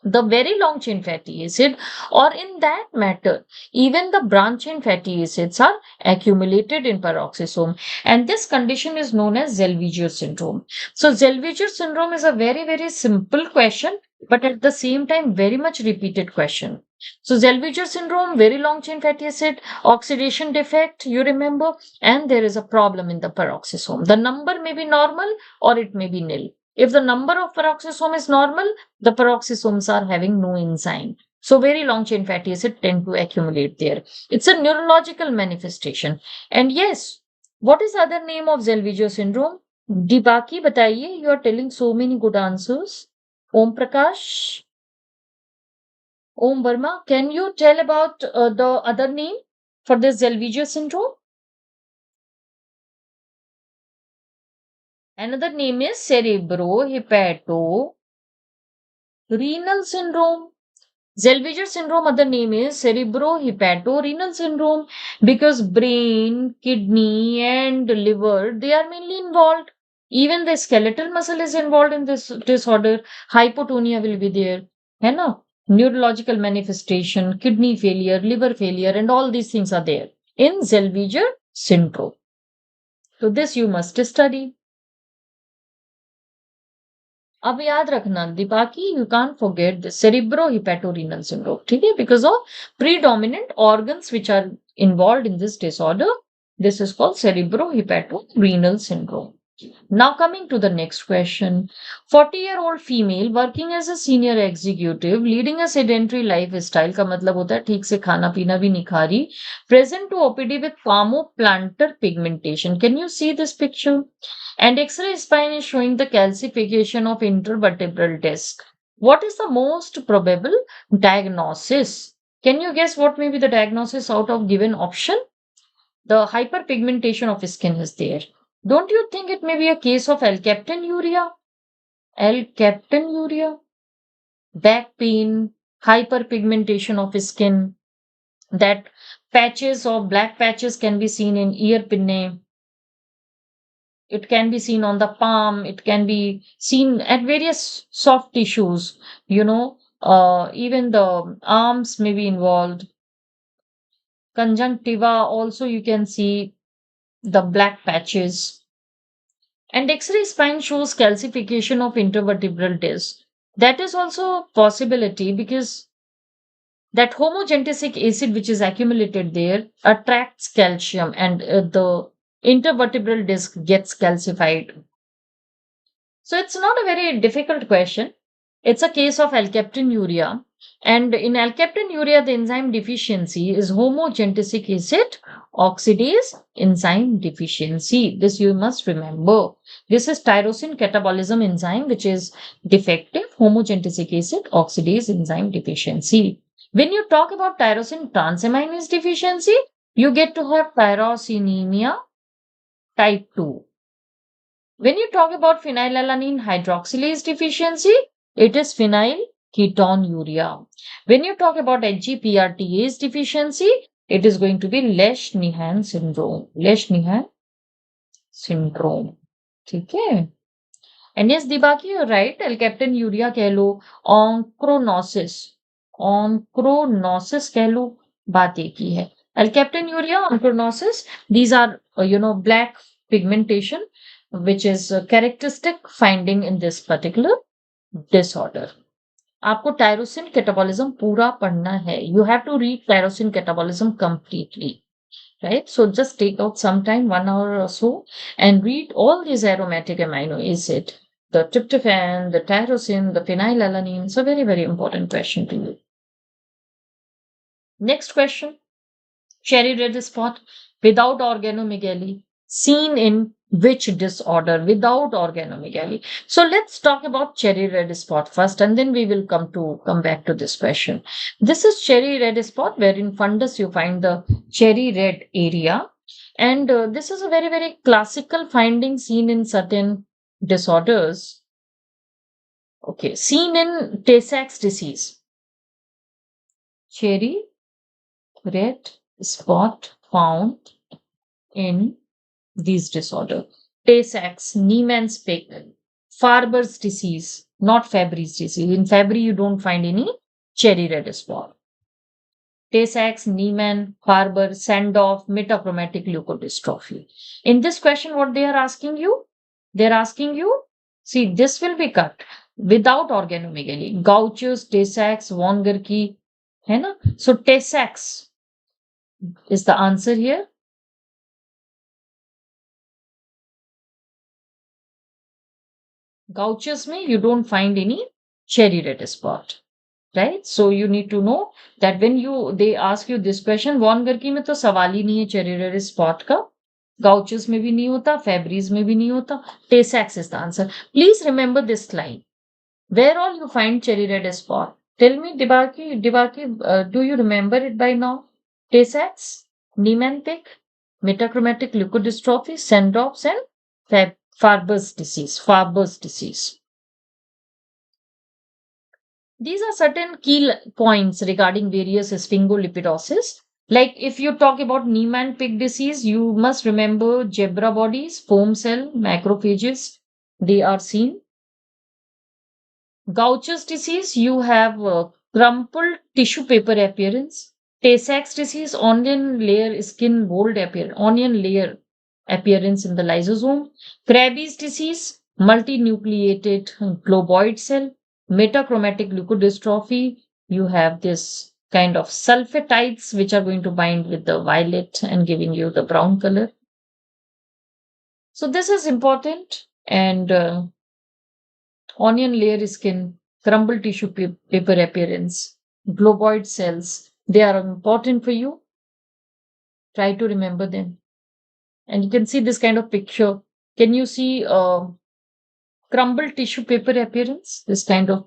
Speaker 1: the very long chain fatty acid, or in that matter even the branch chain fatty acids are accumulated in peroxisome, and this condition is known as Zellweger syndrome. So Zellweger syndrome is a very, very simple question, but at the same time very much repeated question. So Zellweger syndrome, very long chain fatty acid, oxidation defect, you remember, and there is a problem in the peroxisome. The number may be normal or it may be nil. If the number of peroxisome is normal, the peroxisomes are having no enzyme. So very long chain fatty acid tend to accumulate there. It's a neurological manifestation. And yes, what is the other name of Zellweger syndrome? Dibaki bataiye, you are telling so many good answers. Om Prakash, Om Verma, can you tell about the other name for this Zellweger syndrome? Another name is cerebrohepatorenal syndrome. Zellweger syndrome, other name is cerebrohepatorenal syndrome, because brain, kidney and liver, they are mainly involved. Even the skeletal muscle is involved in this disorder. Hypotonia will be there. है ना? Neurological manifestation, kidney failure, liver failure, and all these things are there in Zellweger syndrome. So this you must study. अब याद रखना दीपाकी, you can't forget the cerebrohepatorenal syndrome, ठीक है, because of predominant organs which are involved in this disorder. This is called cerebrohepatorenal syndrome. Now coming to the next question. 40-year-old female working as a senior executive, leading a sedentary lifestyle, का मतलब होता है ठीक से खाना पीना भी नहीं खा रही, present to OPD with palmoplantar pigmentation. Can you see this picture? And X-ray spine is showing the calcification of intervertebral disc. What is the most probable diagnosis? Can you guess what may be the diagnosis out of given option? The hyperpigmentation of skin is there. Don't you think it may be a case of alkaptonuria? Back pain, hyperpigmentation of skin, that patches of black patches can be seen in ear pinne. It can be seen on the palm. It can be seen at various soft tissues. Even the arms may be involved. Conjunctiva also you can see the black patches. And X-ray spine shows calcification of intervertebral disc. That is also a possibility because that homogentic acid which is accumulated there attracts calcium, and the intervertebral disc gets calcified. So it's not a very difficult question. It's a case of alkaptonuria. And in alkaptonuria, the enzyme deficiency is homogentic acid oxidase enzyme deficiency. This you must remember. This is tyrosine catabolism enzyme which is defective, homogentic acid oxidase enzyme deficiency. When you talk about tyrosine transaminase deficiency, you get to have tyrosinemia type 2. When you talk about phenylalanine hydroxylase deficiency, it is phenylketonuria. When you talk about HGPRTase deficiency, It is going to be Lesch-Nyhan syndrome. Lesch-Nyhan syndrome. ठीक है? And yes, Dibaki, you're right. Alkaptonuria कह लो, onchronosis. Onchronosis कह लो, बात एक ही है. Alkaptonuria, onchronosis, these are, black pigmentation, which is a characteristic finding in this particular disorder. आपको tyrosine catabolism पूरा पढ़ना है. You have to read tyrosine catabolism completely. Right? So just take out some time, 1 hour or so, and read all these aromatic amino acid, the tryptophan, the tyrosin, the phenylalanine. It's a very, very important question to you. Next question. Cherry red spot without organomegaly, seen in which disorder without organomegaly? So let's talk about cherry red spot first, and then we will come back to this question. This is cherry red spot, where in fundus you find the cherry red area, and this is a very, very classical finding seen in certain disorders. Okay, seen in Tay-Sachs disease. Cherry red spot found in these disorders. Tay-Sachs, Nieman's Pick, Farber's disease, not Fabry's disease. In Fabry, you don't find any cherry red spot. Tay-Sachs, Niemann, Farber, Sandoff, metachromatic leukodystrophy. In this question, what they are asking you? They're asking you, see, this will be cut without organomegaly. Gaucher's, Tay-Sachs, von Gerke, है ना? So Tay-Sachs is the answer here. Gauchers में you don't find any cherry red spot, right? So you need to know that when they ask you this question, von Gerke में तो सवाल ही नहीं है cherry red spot का. Gauchers में भी नहीं होता, Fabry's में भी नहीं होता. Tay-Sachs is the answer. Please remember this slide. Where all you find cherry red spot? Tell me, Dibaki, do you remember it by now? Tay-Sachs, Niemann Pick, metachromatic leukodystrophy, Sandoff's, and Farber's disease. These are certain key points regarding various sphingolipidosis. Like if you talk about Niemann Pick disease, you must remember zebra bodies, foam cell, macrophages. They are seen. Gaucher's disease, you have crumpled tissue paper appearance. Tay-Sachs disease, onion layer skin mold appearance, onion layer appearance in the lysosome. Krabbe's disease, multinucleated globoid cell. Metachromatic leukodystrophy, you have this kind of sulfatides which are going to bind with the violet and giving you the brown color. So this is important, and onion layer skin, crumbled tissue paper appearance, globoid cells, they are important for you. Try to remember them. And you can see this kind of picture. Can you see crumbled tissue paper appearance? This kind of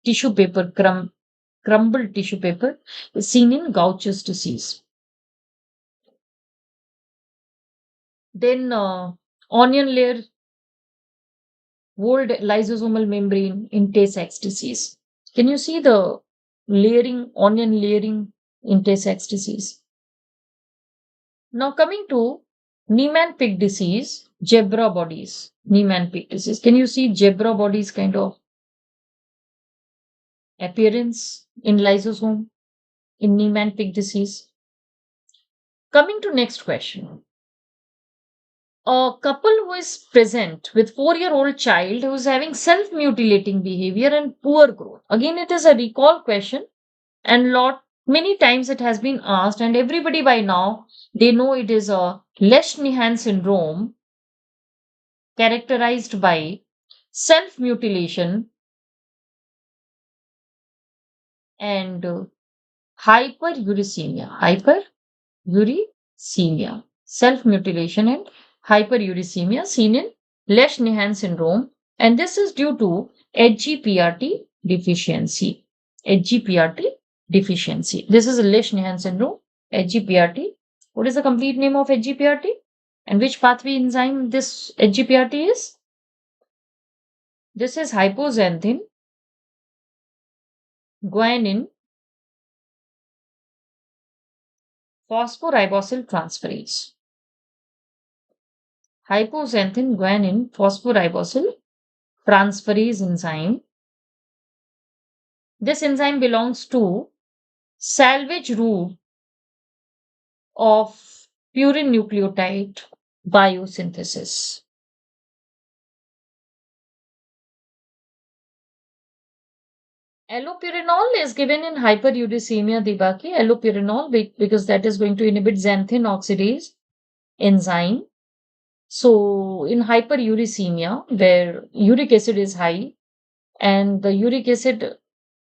Speaker 1: tissue paper, crumbled tissue paper is seen in Gaucher's disease. Then onion layer, whole lysosomal membrane in Tay-Sachs disease. Can you see the layering, onion layering in Tay-Sachs disease? Now coming to Niemann Pick disease, zebra bodies, Niemann Pick disease. Can you see zebra bodies kind of appearance in lysosome in Niemann Pick disease? Coming to next question. A couple who is present with 4-year-old child who is having self-mutilating behavior and poor growth. Again, it is a recall question, and many times it has been asked, and everybody by now they know it is a Lesch-Nyhan syndrome characterized by self-mutilation and hyperuricemia. Hyperuricemia, self-mutilation and hyperuricemia seen in Lesch-Nyhan syndrome, and this is due to HGPRT deficiency. HGPRT deficiency. This is Lesch-Nyhan syndrome, HGPRT. What is the complete name of HGPRT? And which pathway enzyme this HGPRT is? This is hypoxanthine guanine phosphoribosyl transferase. Hypoxanthine guanine phosphoribosyl transferase enzyme. This enzyme belongs to salvage route of purine nucleotide biosynthesis. Allopurinol is given in hyperuricemia, Dibaki. Allopurinol, because that is going to inhibit xanthine oxidase enzyme. So, in hyperuricemia, where uric acid is high, and the uric acid,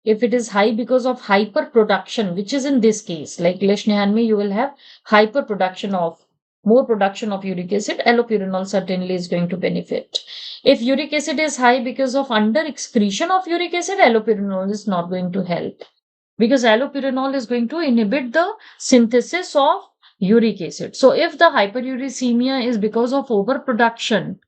Speaker 1: if it is high because of hyperproduction, which is in this case, like Lesch-Nyhan, you will have hyperproduction of more production of uric acid, allopurinol certainly is going to benefit. If uric acid is high because of under excretion of uric acid, allopurinol is not going to help, because allopurinol is going to inhibit the synthesis of uric acid. So if the hyperuricemia is because of overproduction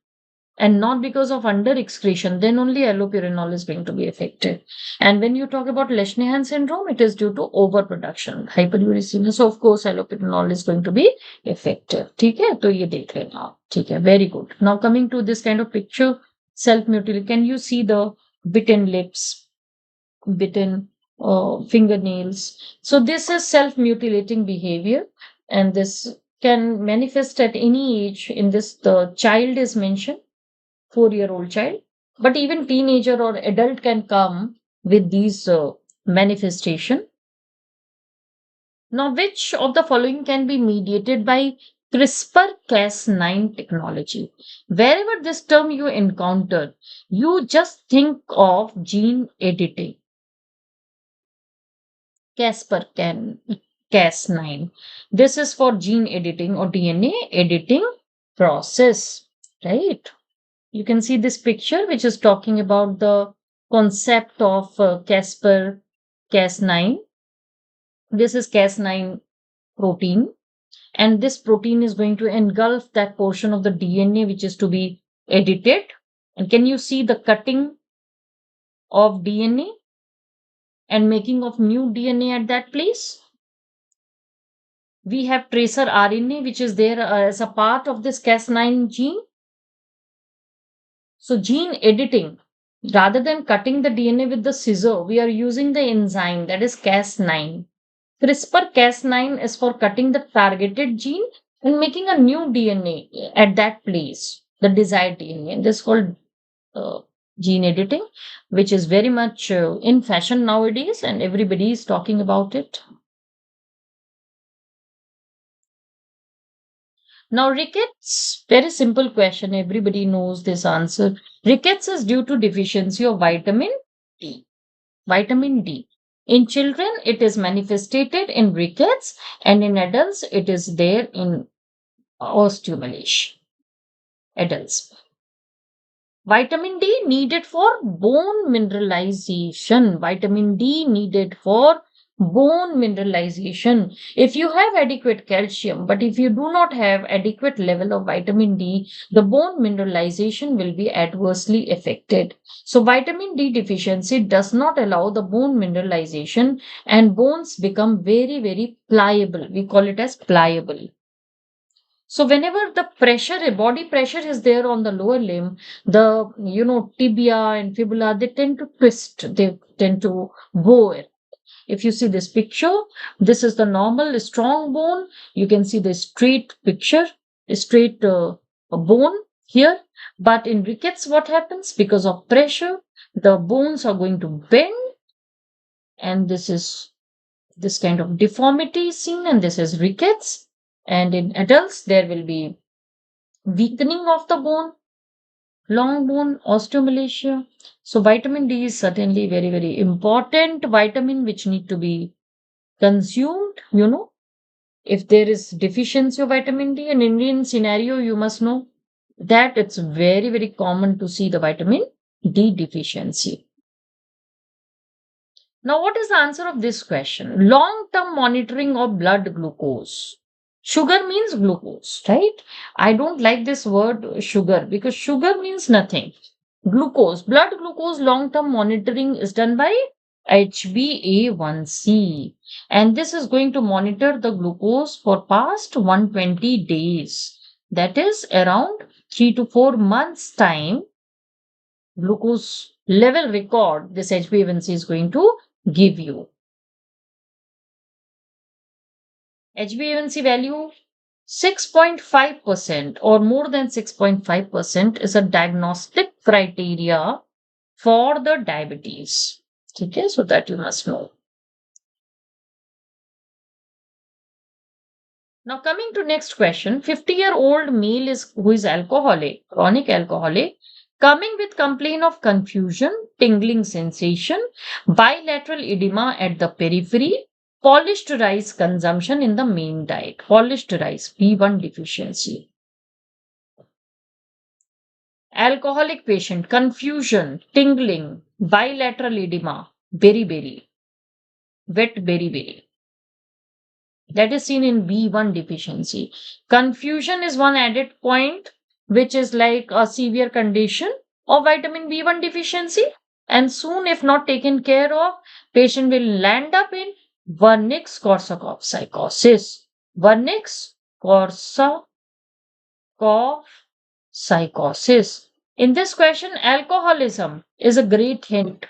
Speaker 1: and not because of under excretion, then only allopurinol is going to be effective. And when you talk about Lesch-Nyhan syndrome, it is due to overproduction, hyperuricemia. So of course, allopurinol is going to be effective. Okay, so ye dekh lena. Okay, very good. Now coming to this kind of picture, self-mutilation. Can you see the bitten lips, bitten fingernails? So this is self-mutilating behavior, and this can manifest at any age. In this, the child is mentioned, 4-year-old child, but even teenager or adult can come with these manifestation. Now, which of the following can be mediated by CRISPR-Cas9 technology? Wherever this term you encounter, you just think of gene editing. CRISPR-Cas9. This is for gene editing or DNA editing process, right? You can see this picture, which is talking about the concept of Cas9. This is Cas9 protein, and this protein is going to engulf that portion of the DNA which is to be edited. And can you see the cutting of DNA and making of new DNA at that place? We have tracer RNA, which is there as a part of this Cas9 gene. So gene editing, rather than cutting the DNA with the scissor, we are using the enzyme, that is Cas9. CRISPR-Cas9 is for cutting the targeted gene and making a new DNA at that place, the desired DNA. And this is called gene editing, which is very much in fashion nowadays, and everybody is talking about it. Now, rickets, very simple question. Everybody knows this answer. Rickets is due to deficiency of vitamin D. Vitamin D. In children, it is manifested in rickets, and in adults, it is there in osteomalacia. Adults. Vitamin D needed for bone mineralization. Vitamin D needed for bone mineralization. If you have adequate calcium, but if you do not have adequate level of vitamin D, the bone mineralization will be adversely affected. So vitamin D deficiency does not allow the bone mineralization, and bones become very, very pliable. We call it as pliable. So whenever the pressure, body pressure is there on the lower limb, the tibia and fibula, they tend to twist, they tend to bore. If you see this picture, this is the normal strong bone. You can see the straight picture, straight bone here. But in rickets, what happens? Because of pressure, the bones are going to bend, and this is this kind of deformity is seen, and this is rickets. And in adults, there will be weakening of the bone, long bone, osteomalacia. So vitamin D is certainly very, very important vitamin which need to be consumed. If there is deficiency of vitamin D, in Indian scenario, you must know that it's very, very common to see the vitamin D deficiency. Now, what is the answer of this question? Long-term monitoring of blood glucose. Sugar means glucose, right? I don't like this word sugar, because sugar means nothing. Glucose, blood glucose long-term monitoring is done by HbA1c, and this is going to monitor the glucose for past 120 days. That is around 3 to 4 months time glucose level record this HbA1c is going to give you. HbA1c value 6.5% or more than 6.5% is a diagnostic criteria for the diabetes. Okay, so that you must know. Now coming to next question, 50-year-old male who is alcoholic, chronic alcoholic, coming with complaint of confusion, tingling sensation, bilateral edema at the periphery, polished rice consumption in the main diet, polished rice, B1 deficiency. Alcoholic patient, confusion, tingling, bilateral edema, beriberi, wet beriberi. That is seen in B1 deficiency. Confusion is one added point, which is like a severe condition of vitamin B1 deficiency. And soon, if not taken care of, patient will land up in Wernicke-Korsakoff psychosis. Wernicke-Korsakoff psychosis. In this question, alcoholism is a great hint.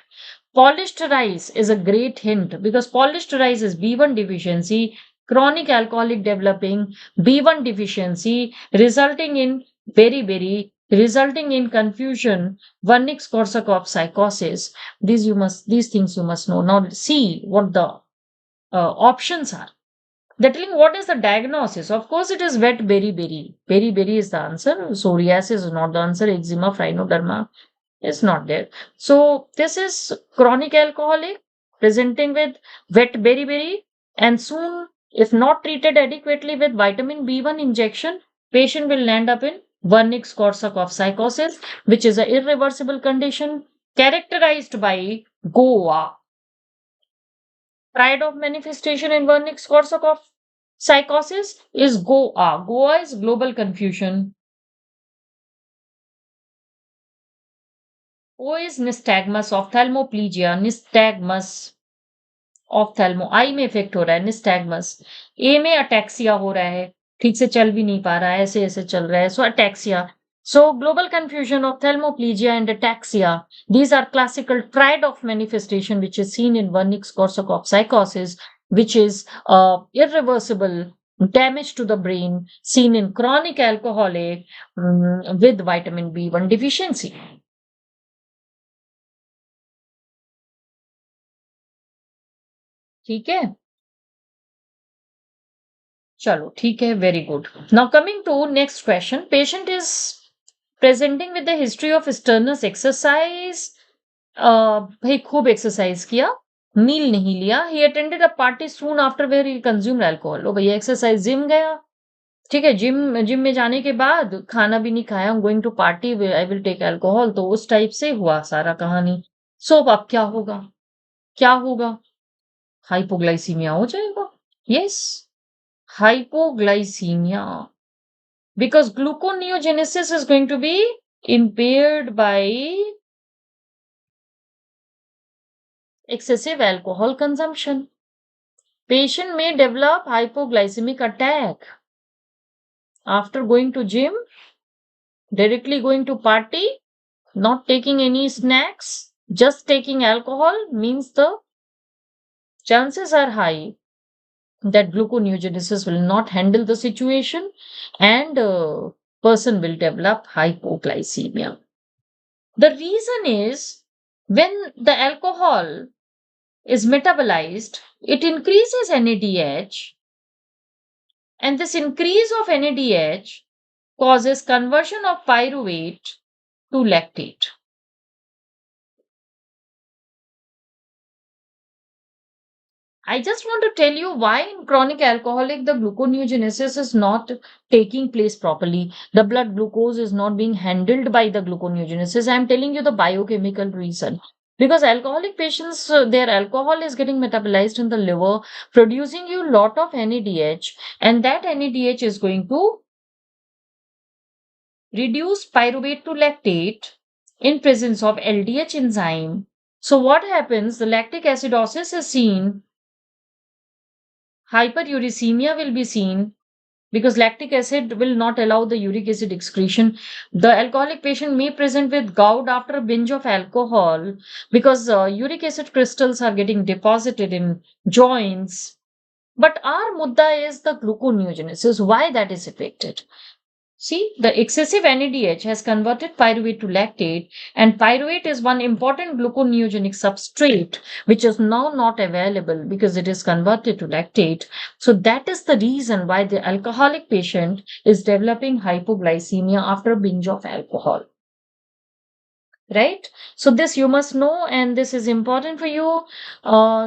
Speaker 1: Polished rice is a great hint because polished rice is B1 deficiency, chronic alcoholic developing B1 deficiency, resulting in beriberi, resulting in confusion, Wernicke-Korsakoff psychosis. These things you must know. Now see what the options are. They're telling what is the diagnosis. Of course, it is wet beriberi. Beriberi is the answer. Psoriasis is not the answer. Eczema, phrinoderma is not there. So this is chronic alcoholic presenting with wet beriberi, and soon, if not treated adequately with vitamin B1 injection, patient will land up in Wernicke-Korsakoff psychosis, which is an irreversible condition characterized by Goa. Pride of manifestation in Wernicke-Korsakoff psychosis is Goa. Goa is global confusion. O is nystagmus, ophthalmoplegia, nystagmus, ऑफ्थेल्मो आई में effect हो रहा है nystagmus ए में ataxia हो रहा है ठीक से चल भी नहीं पा रहा है ऐसे ऐसे चल रहा है सो ataxia so global confusion ophthalmoplegia and ataxia these are classical triad of manifestation which is seen in Wernicke-Korsakoff psychosis which is irreversible damage to the brain seen in chronic alcoholic with vitamin B1 deficiency. ठीक है चलो ठीक है very good now coming to next question patient is presenting with the history of strenuous exercise भाई खूब exercise किया meal नहीं लिया he attended a party soon after where he consumed alcohol ओ भैया एक्सरसाइज जिम गया ठीक है जिम में जाने के बाद खाना भी नहीं खाया going to party I will take alcohol तो उस टाइप से हुआ सारा कहानी सो अब क्या होगा हाइपोग्लाइसीमिया हो जाएगा yes hypoglycemia because gluconeogenesis is going to be impaired by excessive alcohol consumption. Patient may develop hypoglycemic attack after going to gym, directly going to party, not taking any snacks, just taking alcohol means the chances are high that gluconeogenesis will not handle the situation and person will develop hypoglycemia. The reason is when the alcohol is metabolized, it increases NADH and this increase of NADH causes conversion of pyruvate to lactate. I just want to tell you why in chronic alcoholic the gluconeogenesis is not taking place properly. The blood glucose is not being handled by the gluconeogenesis. I am telling you the biochemical reason. Because alcoholic patients, their alcohol is getting metabolized in the liver, producing you lot of NADH, and that NADH is going to reduce pyruvate to lactate in presence of LDH enzyme. So what happens? The lactic acidosis is seen, hyperuricemia will be seen, because lactic acid will not allow the uric acid excretion. The alcoholic patient may present with gout after a binge of alcohol because uric acid crystals are getting deposited in joints. But our mudda is the gluconeogenesis, why that is affected. See, the excessive NADH has converted pyruvate to lactate, and pyruvate is one important gluconeogenic substrate which is now not available because it is converted to lactate. So, that is the reason why the alcoholic patient is developing hypoglycemia after a binge of alcohol. Right? So, this you must know, and this is important for you.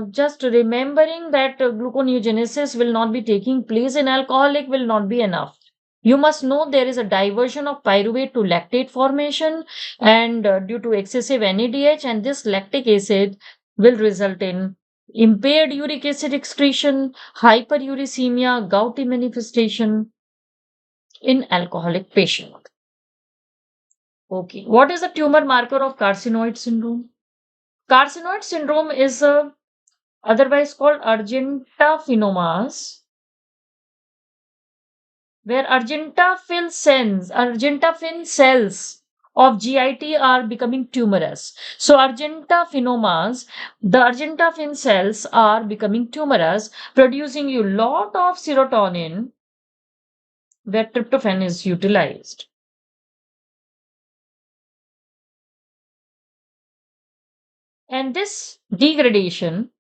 Speaker 1: Just remembering that gluconeogenesis will not be taking place in alcoholic will not be enough. You must know there is a diversion of pyruvate to lactate formation, and due to excessive NADH, and this lactic acid will result in impaired uric acid excretion, hyperuricemia, gouty manifestation in alcoholic patient. Okay, what is the tumor marker of carcinoid syndrome? Carcinoid syndrome is otherwise called argentaphenomas, where argentaphin cells of GIT are becoming tumorous. So argentaphenomas, the argentaphin cells are becoming tumorous, producing a lot of serotonin where tryptophan is utilized. And this degradation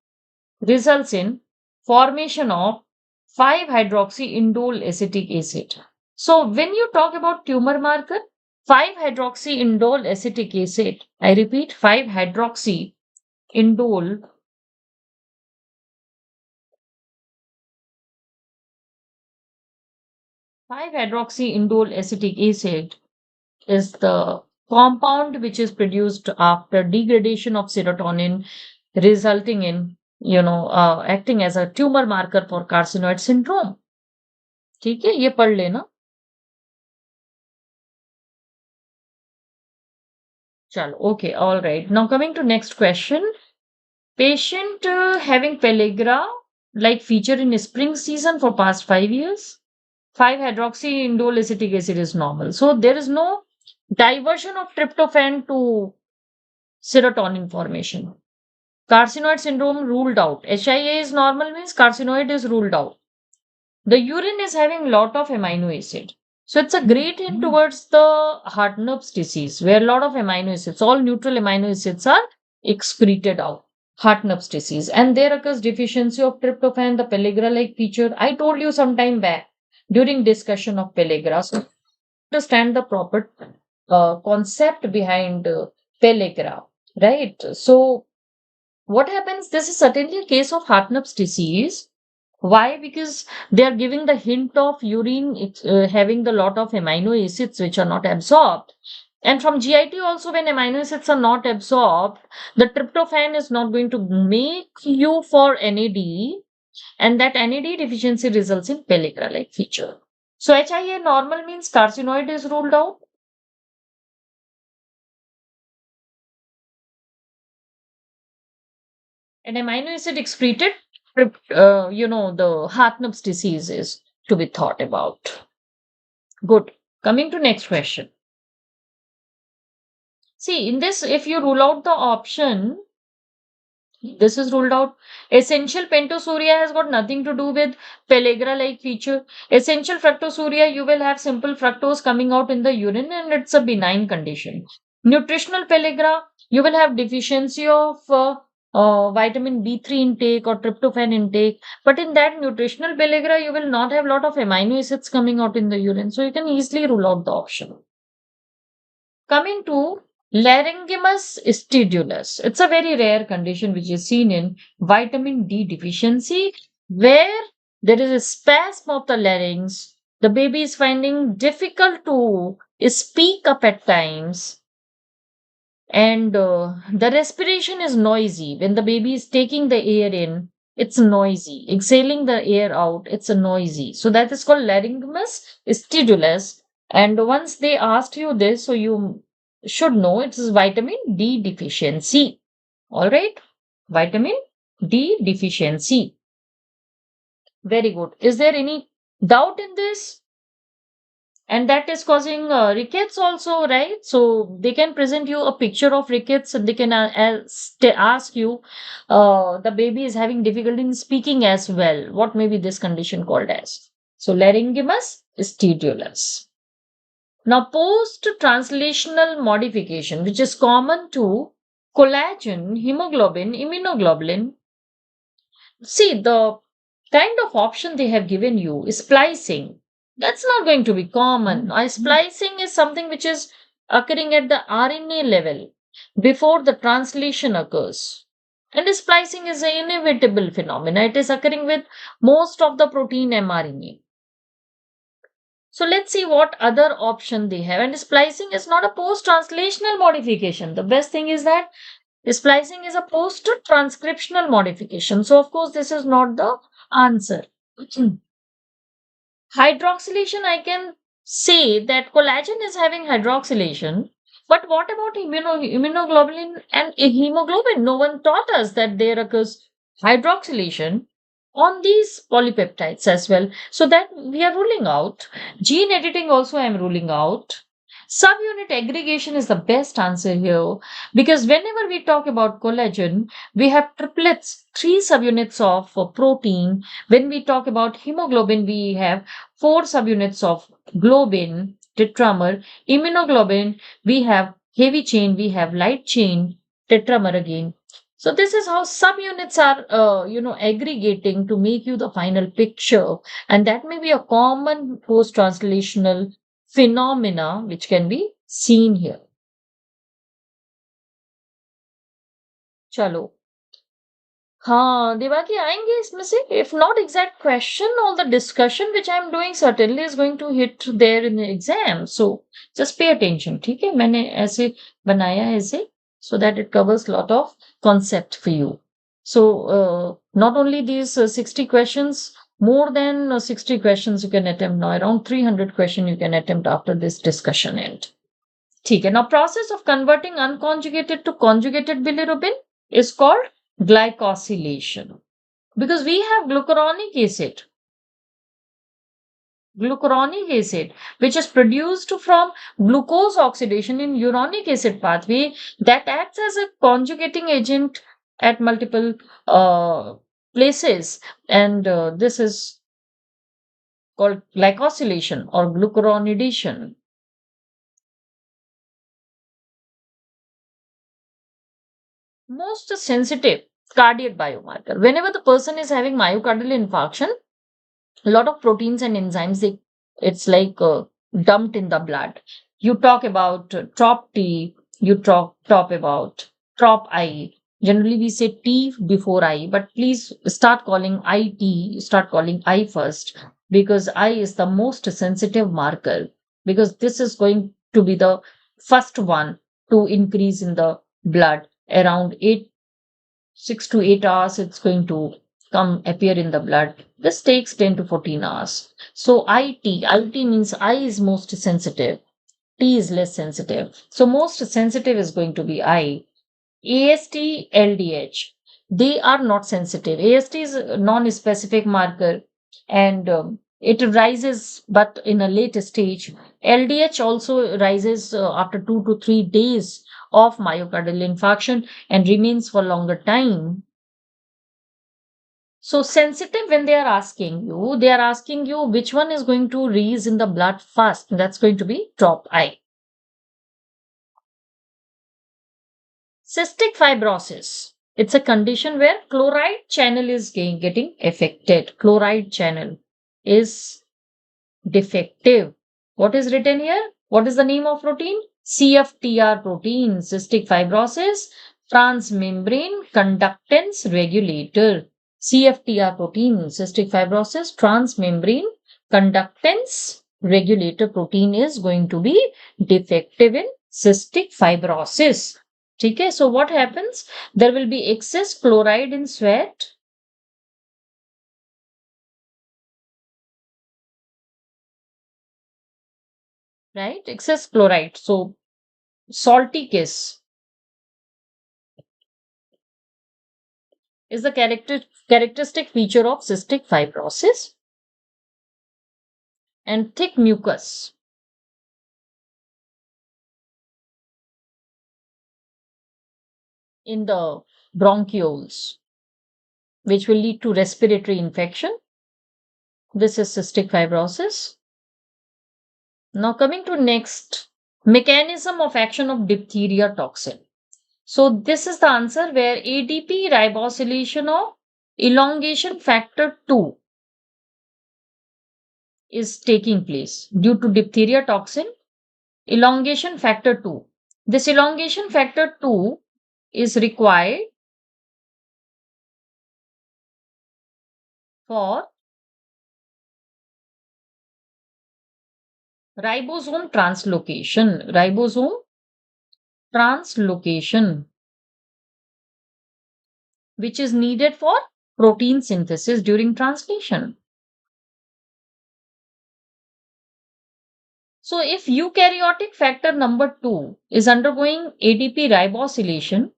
Speaker 1: results in formation of 5-hydroxyindole acetic acid. So when you talk about tumor marker, 5-hydroxyindole acetic acid, I repeat, 5-hydroxyindole acetic acid is the compound which is produced after degradation of serotonin, resulting in acting as a tumor marker for carcinoid syndrome. ठीक है, ये पढ़ लेना. Chalo, okay, all right. Now coming to next question. Patient having pellagra like feature in spring season for past 5 years. 5-hydroxyindole acetic acid is normal. So there is no diversion of tryptophan to serotonin formation. Carcinoid syndrome ruled out. HIA is normal means carcinoid is ruled out. The urine is having lot of amino acid. So it's a great hint towards the Hartnupp's disease, where a lot of amino acids, all neutral amino acids are excreted out. Hartnupp's disease. And there occurs deficiency of tryptophan, the pellagra-like feature. I told you some time back during discussion of pellagra. So understand the proper concept behind pellagra, right? So what happens? This is certainly a case of Hartnupp's disease. Why? Because they are giving the hint of urine having the lot of amino acids which are not absorbed. And from GIT also, when amino acids are not absorbed, the tryptophan is not going to make you for NAD, and that NAD deficiency results in pellagra-like feature. So HIA normal means carcinoid is ruled out. And amino acid excreted, the Hartnupp's disease is to be thought about. Good. Coming to next question. See, in this, if you rule out the option, this is ruled out. Essential pentosouria has got nothing to do with pellagra-like feature. Essential fructosuria, you will have simple fructose coming out in the urine, and it's a benign condition. Nutritional pellagra, you will have deficiency of vitamin B3 intake or tryptophan intake. But in that nutritional pellagra, you will not have a lot of amino acids coming out in the urine. So you can easily rule out the option. Coming to laryngimus stridulus. It's a very rare condition which is seen in vitamin D deficiency, where there is a spasm of the larynx. The baby is finding difficult to speak up at times, and the respiration is noisy. When the baby is taking the air in, it's noisy. Exhaling the air out, it's noisy. So that is called laryngimus stridulus. And once they asked you this, so you should know it is vitamin D deficiency. All right. Vitamin D deficiency. Very good. Is there any doubt in this? And that is causing rickets also, right? So they can present you a picture of rickets and they can ask you, the baby is having difficulty in speaking as well. What may be this condition called as? So laryngimus stridulus. Now, post-translational modification, which is common to collagen, hemoglobin, immunoglobulin. See, the kind of option they have given you is splicing. That's not going to be common. Splicing is something which is occurring at the RNA level before the translation occurs. And splicing is an inevitable phenomenon. It is occurring with most of the protein mRNA. So let's see what other option they have. And splicing is not a post-translational modification. The best thing is that splicing is a post-transcriptional modification. So of course, this is not the answer. Hydroxylation, I can say that collagen is having hydroxylation. But what about immunoglobulin and hemoglobin? No one taught us that there occurs hydroxylation on these polypeptides as well. So that we are ruling out. Gene editing also I am ruling out. Subunit aggregation is the best answer here because whenever we talk about collagen, we have triplets, three subunits of protein. When we talk about hemoglobin, we have four subunits of globin, tetramer. Immunoglobin, we have heavy chain, we have light chain, tetramer again. So this is how subunits are, aggregating to make you the final picture, and that may be a common post-translational phenomena which can be seen here. चलो हाँ दिवाकी आएंगे इसमें से if not exact question all the discussion which I am doing certainly is going to hit there in the exam so just pay attention ठीक है मैंने ऐसे बनाया है ऐसे so that it covers lot of concept for you so not only these 60 questions more than 60 questions you can attempt now around 300 question you can attempt after this discussion end ठीक है now process of converting unconjugated to conjugated bilirubin is called glycosylation because we have glucuronic acid which is produced from glucose oxidation in uronic acid pathway that acts as a conjugating agent at multiple places and this is called glycosylation or glucuronidation. Most sensitive cardiac biomarker. Whenever the person is having myocardial infarction, a lot of proteins and enzymes it's like dumped in the blood. You talk about trop T, you talk about trop I. Generally, we say T before I, but please start calling IT, start calling I first because I is the most sensitive marker because this is going to be the first one to increase in the blood around 6 to 8 hours it's going to come appear in the blood. This takes 10 to 14 hours. So IT means I is most sensitive, T is less sensitive. So most sensitive is going to be I. AST, LDH, they are not sensitive. AST is a non-specific marker and it rises but in a later stage. LDH also rises after 2 to 3 days of myocardial infarction and remains for longer time. So sensitive when they are asking you which one is going to raise in the blood first. That's going to be top I. Cystic fibrosis. It's a condition where chloride channel is getting affected. Chloride channel is defective. What is written here? What is the name of protein? CFTR protein, cystic fibrosis, transmembrane conductance regulator. CFTR protein, cystic fibrosis, transmembrane conductance regulator protein is going to be defective in cystic fibrosis. Okay, so what happens? There will be excess chloride in sweat. Right? Excess chloride. So salty kiss. is the characteristic feature of cystic fibrosis, and thick mucus in the bronchioles, which will lead to respiratory infection. This is cystic fibrosis. Now coming to next, mechanism of action of diphtheria toxin. So this is the answer where ADP ribosylation of elongation factor 2 is taking place due to diphtheria toxin, elongation factor 2. This elongation factor 2 is required for ribosome translocation, which is needed for protein synthesis during translation. So if eukaryotic factor number 2 is undergoing ADP ribosylation,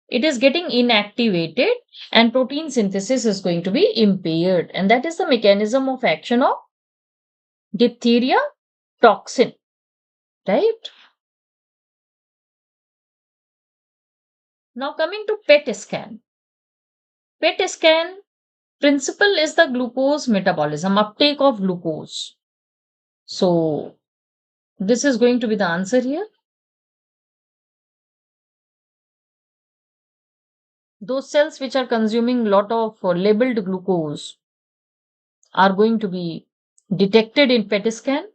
Speaker 1: it is getting inactivated and protein synthesis is going to be impaired. And that is the mechanism of action of diphtheria toxin, right? Now coming to PET scan. PET scan principle is the glucose metabolism, uptake of glucose. So this is going to be the answer here. Those cells which are consuming lot of labeled glucose are going to be detected in PET scan.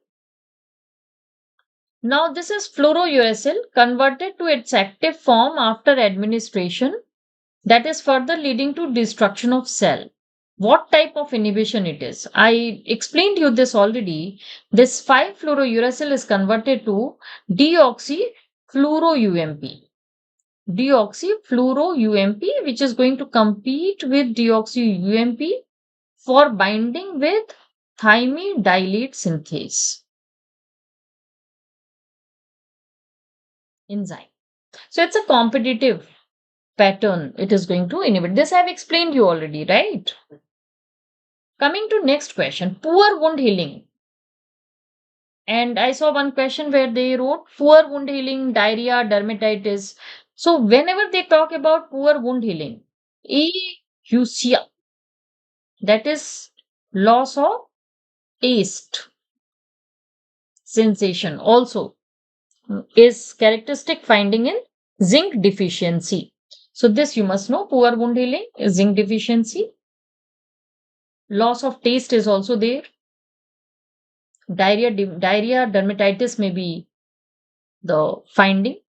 Speaker 1: Now this is fluorouracil converted to its active form after administration, that is further leading to destruction of cell. What type of inhibition it is? I explained you this already. This 5-fluorouracil is converted to deoxyfluoro-UMP. Deoxyfluoro-UMP, which is going to compete with deoxy-UMP for binding with thymidylate synthase enzyme. So it's a competitive pattern it is going to inhibit. This I have explained you already, right? Coming to next question, poor wound healing. And I saw one question where they wrote poor wound healing, diarrhea, dermatitis. So whenever they talk about poor wound healing, eusia, that is loss of taste, sensation also is characteristic finding in zinc deficiency. So this you must know, poor wound healing is zinc deficiency. Loss of taste is also there. Diarrhea, dermatitis may be the finding.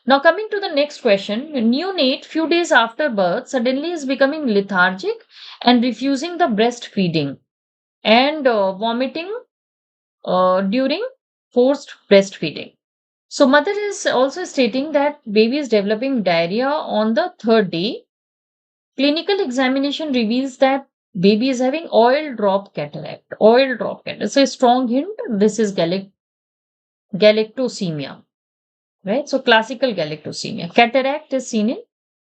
Speaker 1: Now coming to the next question, neonate few days after birth suddenly is becoming lethargic and refusing the breastfeeding and vomiting during forced breastfeeding. So mother is also stating that baby is developing diarrhea on the third day. Clinical examination reveals that baby is having oil drop cataract. Oil drop cataract. It's a strong hint. This is galactosemia, right? So classical galactosemia. Cataract is seen in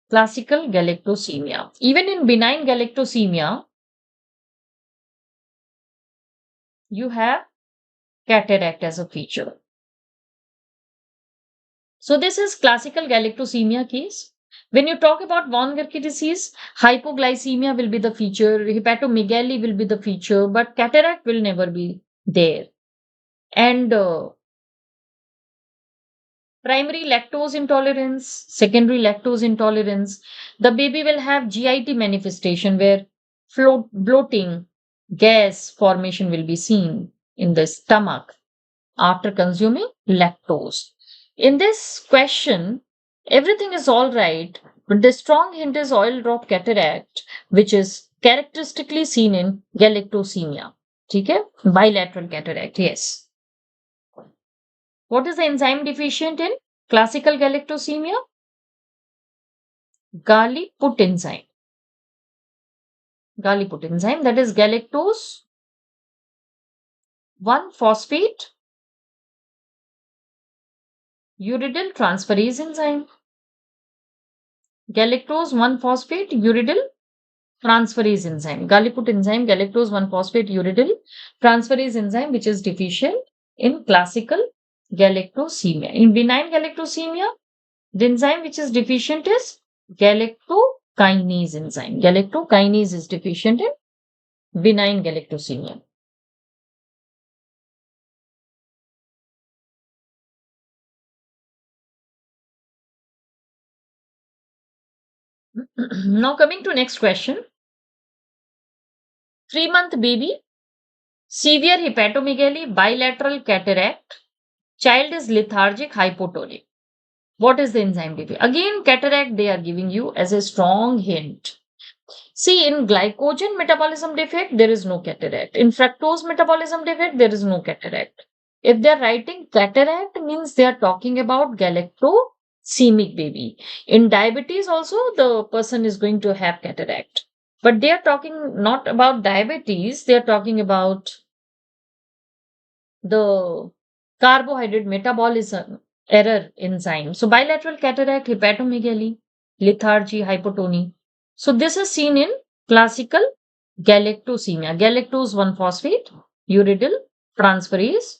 Speaker 1: classical galactosemia. Even in benign galactosemia, you have cataract as a feature. So this is classical galactosemia case. When you talk about von Gerke disease, hypoglycemia will be the feature, hepatomegaly will be the feature, but cataract will never be there. And primary lactose intolerance, secondary lactose intolerance, the baby will have GIT manifestation where bloating, gas formation will be seen in the stomach after consuming lactose. In this question, everything is all right, but the strong hint is oil drop cataract, which is characteristically seen in galactosemia. Okay? Bilateral cataract, yes. What is the enzyme deficient in classical galactosemia? Galliput enzyme. Galliput enzyme, that is galactose 1 phosphate uridyl transferase enzyme. galactose 1-phosphate uridyl transferase enzyme. Galliput enzyme, galactose 1-phosphate uridyl transferase enzyme, which is deficient in classical galactosemia. In benign galactosemia, the enzyme which is deficient is galactokinase enzyme. Galactokinase is deficient in benign galactosemia. Now coming to next question. 3-month baby, severe hepatomegaly, bilateral cataract, child is lethargic, hypotonic. What is the enzyme defect? Again, cataract they are giving you as a strong hint. See, in glycogen metabolism defect, there is no cataract. In fructose metabolism defect, there is no cataract. If they are writing cataract, means they are talking about galactosemic baby. In diabetes also, the person is going to have cataract. But they are talking not about diabetes, they are talking about the carbohydrate metabolism error enzyme. So bilateral cataract, hepatomegaly, lethargy, hypotony. So this is seen in classical galactosemia. Galactose 1-phosphate, uridyl transferase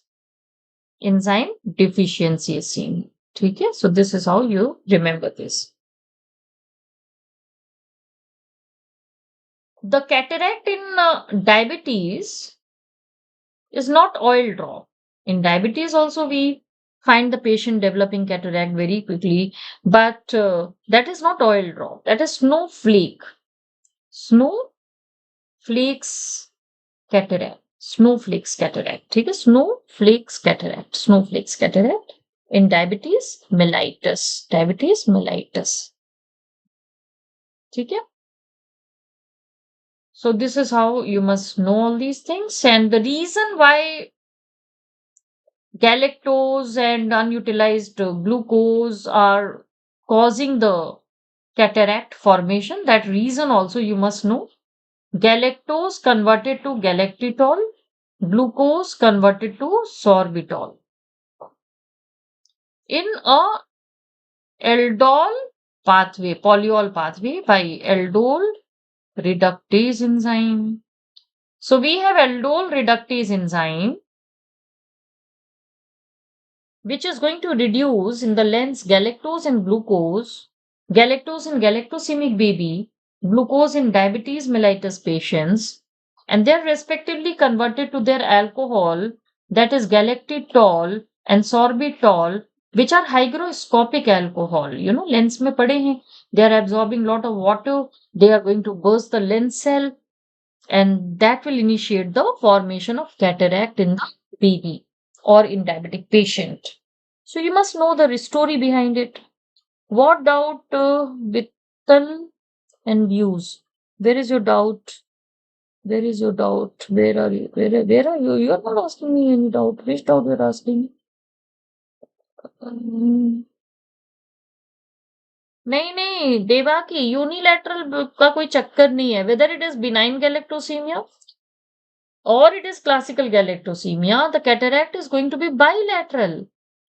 Speaker 1: enzyme deficiency is seen. Okay? So this is how you remember this. The cataract in diabetes is not oil drop. In diabetes also we find the patient developing cataract very quickly, but that is not oil drop. That is snowflake. Snowflakes cataract. Snowflakes cataract. ठीक है? Snowflakes cataract. Snowflakes cataract. In diabetes mellitus. Diabetes mellitus. ठीक है? So this is how you must know all these things. And the reason why galactose and unutilized glucose are causing the cataract formation, that reason also you must know. Galactose converted to galactitol, glucose converted to sorbitol. In a aldol pathway, polyol pathway by aldol reductase enzyme. So we have aldol reductase enzyme which is going to reduce in the lens galactose and glucose, galactose in galactosemic baby, glucose in diabetes mellitus patients, and they're respectively converted to their alcohol, that is galactitol and sorbitol, which are hygroscopic alcohol. You know, lens mein pade hain, they are absorbing lot of water, they are going to burst the lens cell, and that will initiate the formation of cataract in the baby or in diabetic patient. So you must know the story behind it. What doubt Vittal and views? Where is your doubt? Where is your doubt? Where are you? Where are you? You are not asking me any doubt. Which doubt you are asking? नहीं नहीं देवा की unilateral का कोई चक्कर नहीं है. Whether it is benign galactosemia or it is classical galactosemia, the cataract is going to be bilateral.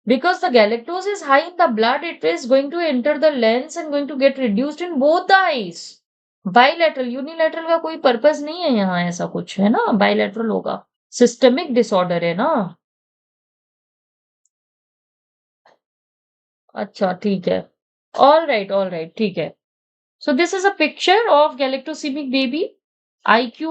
Speaker 1: Because the galactose is high in the blood, it is going to enter the lens and going to get reduced in both the eyes. Bilateral, unilateral का कोई purpose नहीं है यहाँ, ऐसा कुछ है ना, bilateral होगा. Systemic disorder है ना. अच्छा ठीक है. All right, ठीक है. So this is a picture of galactosemic baby. IQ,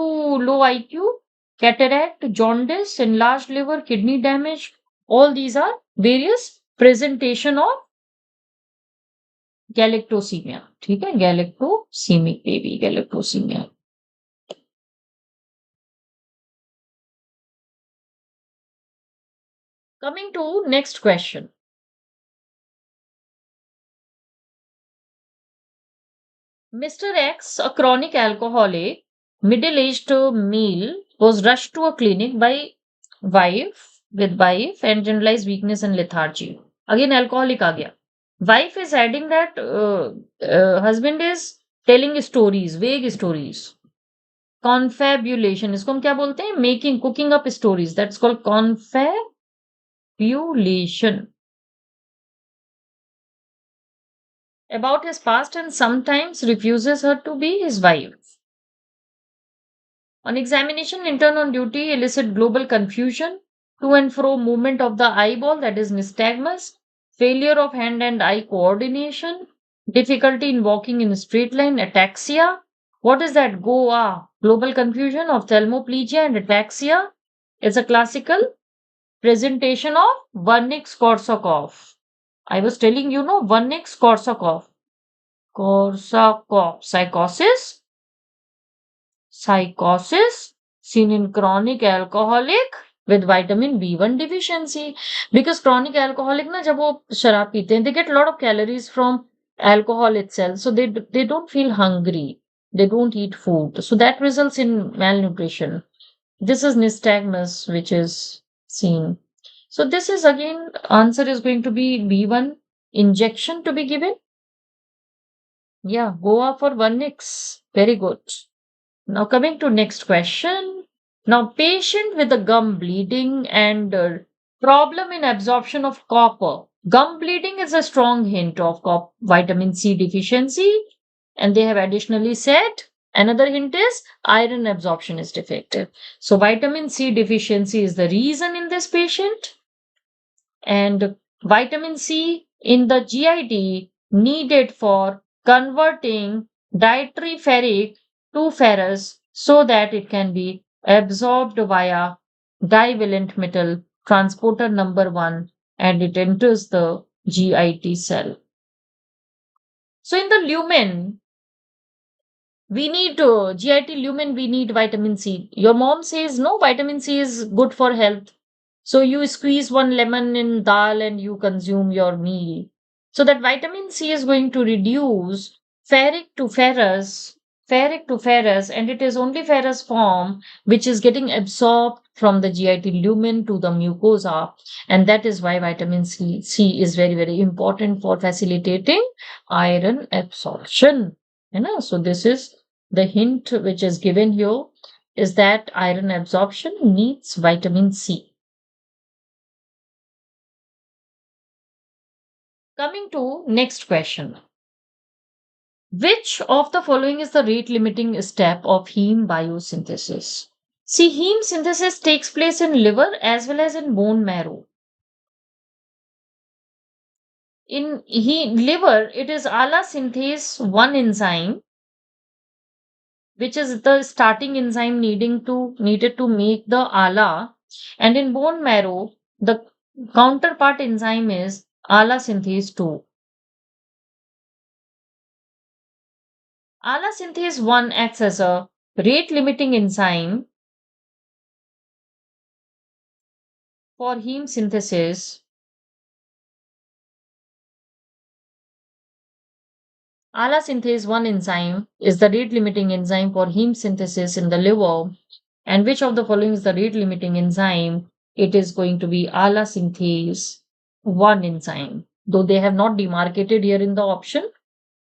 Speaker 1: low IQ, cataract, jaundice, enlarged liver, kidney damage. All these are various presentation of galactosemia. ठीक है, galactosemic baby, galactosemia. Coming to next question. Mr. X, a chronic alcoholic, middle-aged male, was rushed to a clinic by wife and generalized weakness and lethargy. Again, alcoholic आ गया. Wife is adding that husband is telling stories, vague stories. Confabulation, इसको हम क्या बोलते हैं? Making, cooking up stories. That's called confabulation. about his past and sometimes refuses her to be his wife. On examination, intern on duty elicit global confusion, to and fro movement of the eyeball, that is nystagmus, failure of hand and eye coordination, difficulty in walking in a straight line, ataxia. What is that? Goa. Global confusion, ophthalmoplegia and ataxia is a classical presentation of Wernicke-Korsakoff. I was telling you, no, Wernicke-Korsakoff. Korsakoff. Psychosis seen in chronic alcoholic with vitamin B1 deficiency. Because chronic alcoholic na jab wo sharab peete hain, they get a lot of calories from alcohol itself, so they don't feel hungry, they don't eat food, so that results in malnutrition. This is nystagmus which is seen. So this is again, answer is going to be B1 injection to be given. Yeah, Goa for Wernicke's. Very good. Now coming to next question. Now patient with a gum bleeding and problem in absorption of copper. Gum bleeding is a strong hint of vitamin C deficiency, and they have additionally said another hint is iron absorption is defective. So vitamin C deficiency is the reason in this patient, and vitamin C in the GIT needed for converting dietary ferric to ferrous so that it can be absorbed via divalent metal transporter number 1 and it enters the GIT cell. So in the lumen, we need GIT lumen, we need vitamin C. Your mom says no, vitamin C is good for health. So you squeeze one lemon in dal and you consume your meal. So that vitamin C is going to reduce ferric to ferrous, and it is only ferrous form which is getting absorbed from the GIT lumen to the mucosa. And that is why vitamin C is very, very important for facilitating iron absorption. So this is the hint which is given here, is that iron absorption needs vitamin C. Coming to next question. Which of the following is the rate limiting step of heme biosynthesis? See, heme synthesis takes place in liver as well as in bone marrow. In liver, it is ALA synthase 1 enzyme, which is the starting enzyme needed to make the ALA. And in bone marrow, the counterpart enzyme is ALA synthase 2. ALA synthase 1 acts as a rate limiting enzyme for heme synthesis. ALA synthase 1 enzyme is the rate limiting enzyme for heme synthesis in the liver. And which of the following is the rate limiting enzyme? It is going to be ALA synthase 1 enzyme. Though they have not demarcated here in the option,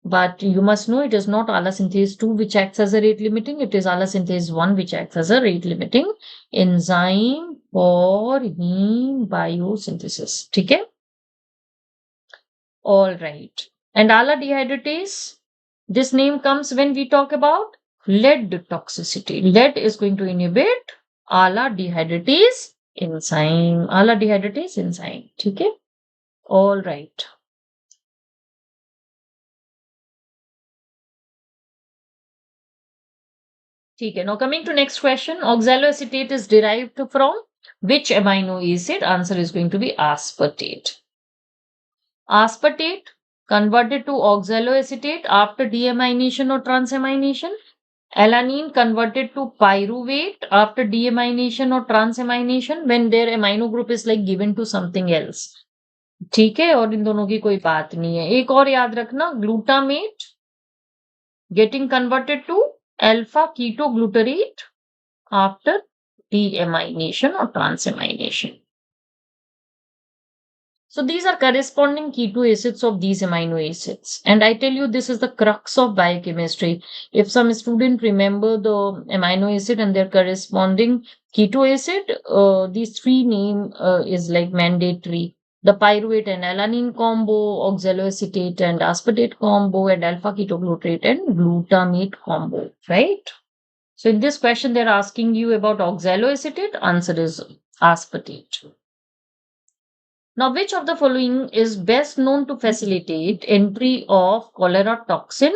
Speaker 1: but you must know it is not ALA synthase 2 which acts as a rate limiting, it is ALA synthase 1 which acts as a rate limiting enzyme for heme biosynthesis. Okay? All right. And ALA dehydratase, this name comes when we talk about lead toxicity. Lead is going to inhibit ALA dehydratase enzyme. ALA dehydratase enzyme. Okay? All right. Okay, now coming to next question. Oxaloacetate is derived from which amino acid? Answer is going to be aspartate. Aspartate converted to oxaloacetate after deamination or transamination. Alanine converted to pyruvate after deamination or transamination when their amino group is like given to something else. ठीक है, और इन दोनों की कोई बात नहीं है. एक और याद रखना, glutamate getting converted to alpha ketoglutarate after deamination or transamination. So these are corresponding keto acids of these amino acids. And I tell you, this is the crux of biochemistry. If some student remember the amino acid and their corresponding keto acid, these three name is like mandatory. the pyruvate and alanine combo, oxaloacetate and aspartate combo, and alpha ketoglutarate and glutamate combo, right? So in this question, they're asking you about oxaloacetate. Answer is aspartate. Now, which of the following is best known to facilitate entry of cholera toxin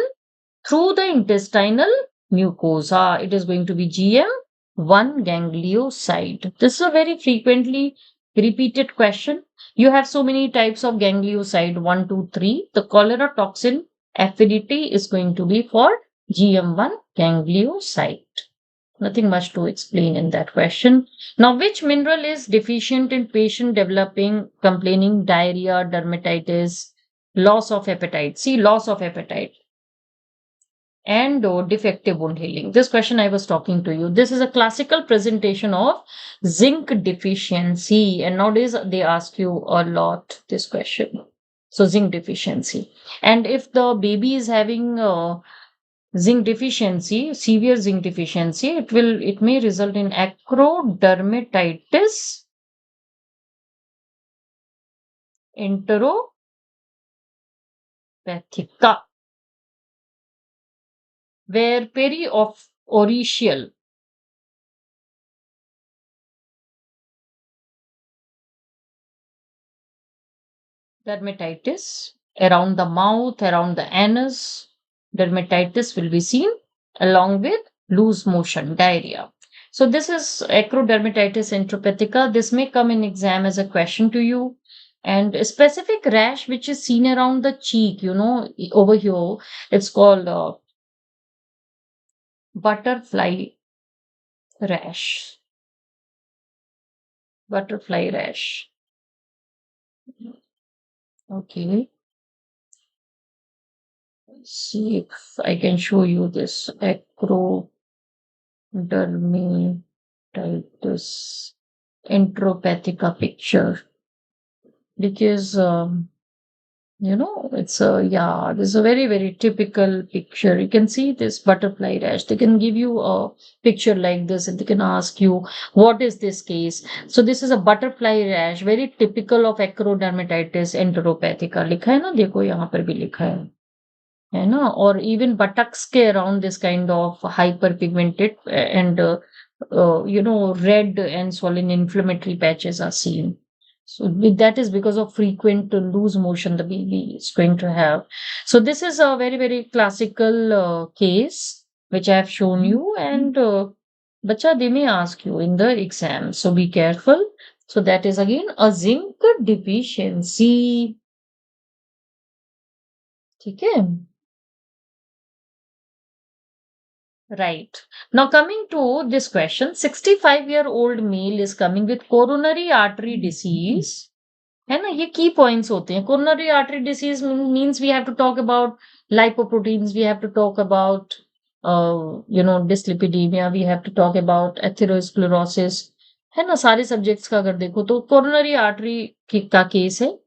Speaker 1: through the intestinal mucosa? It is going to be GM1 ganglioside. This is a very frequently repeated question. You have so many types of ganglioside, 1, 2, 3. The cholera toxin affinity is going to be for GM1 ganglioside. Nothing much to explain in that question. Now, which mineral is deficient in patient complaining diarrhea, dermatitis, loss of appetite? See, loss of appetite and defective wound healing. This question I was talking to you. This is a classical presentation of zinc deficiency. And nowadays they ask you a lot this question. So zinc deficiency. And if the baby is having zinc deficiency, severe zinc deficiency, it may result in acrodermatitis enteropathica, where periorichial dermatitis around the mouth, around the anus, dermatitis will be seen along with loose motion, diarrhea. So this is acrodermatitis enteropathica. This may come in exam as a question to you. And a specific rash which is seen around the cheek, over here, it's called butterfly rash. Butterfly rash. Okay. Let's see if I can show you this acrodermatitis enteropathica picture, because it's this is a very, very typical picture. You can see this butterfly rash. They can give you a picture like this and they can ask you, what is this case? So this is a butterfly rash, very typical of acrodermatitis enteropathica. लिखा है ना, देखो यहाँ पर भी लिखा है ना, or even buttocks के around this kind of hyperpigmented and red and swollen inflammatory patches are seen. So that is because of frequent loose motion the baby is going to have. So this is a very, very classical case which I have shown you, and bacha, they may ask you in the exam. So be careful. So that is again a zinc deficiency. Okay. Right. Now coming to this question, 65-year-old male is coming with coronary artery disease. है ना, ये key points होते हैं. Coronary artery disease means we have to talk about lipoproteins, we have to talk about dyslipidemia, we have to talk about atherosclerosis. है ना, सारे subjects का अगर देखो तो कोरोनरी आर्टरी का केस है,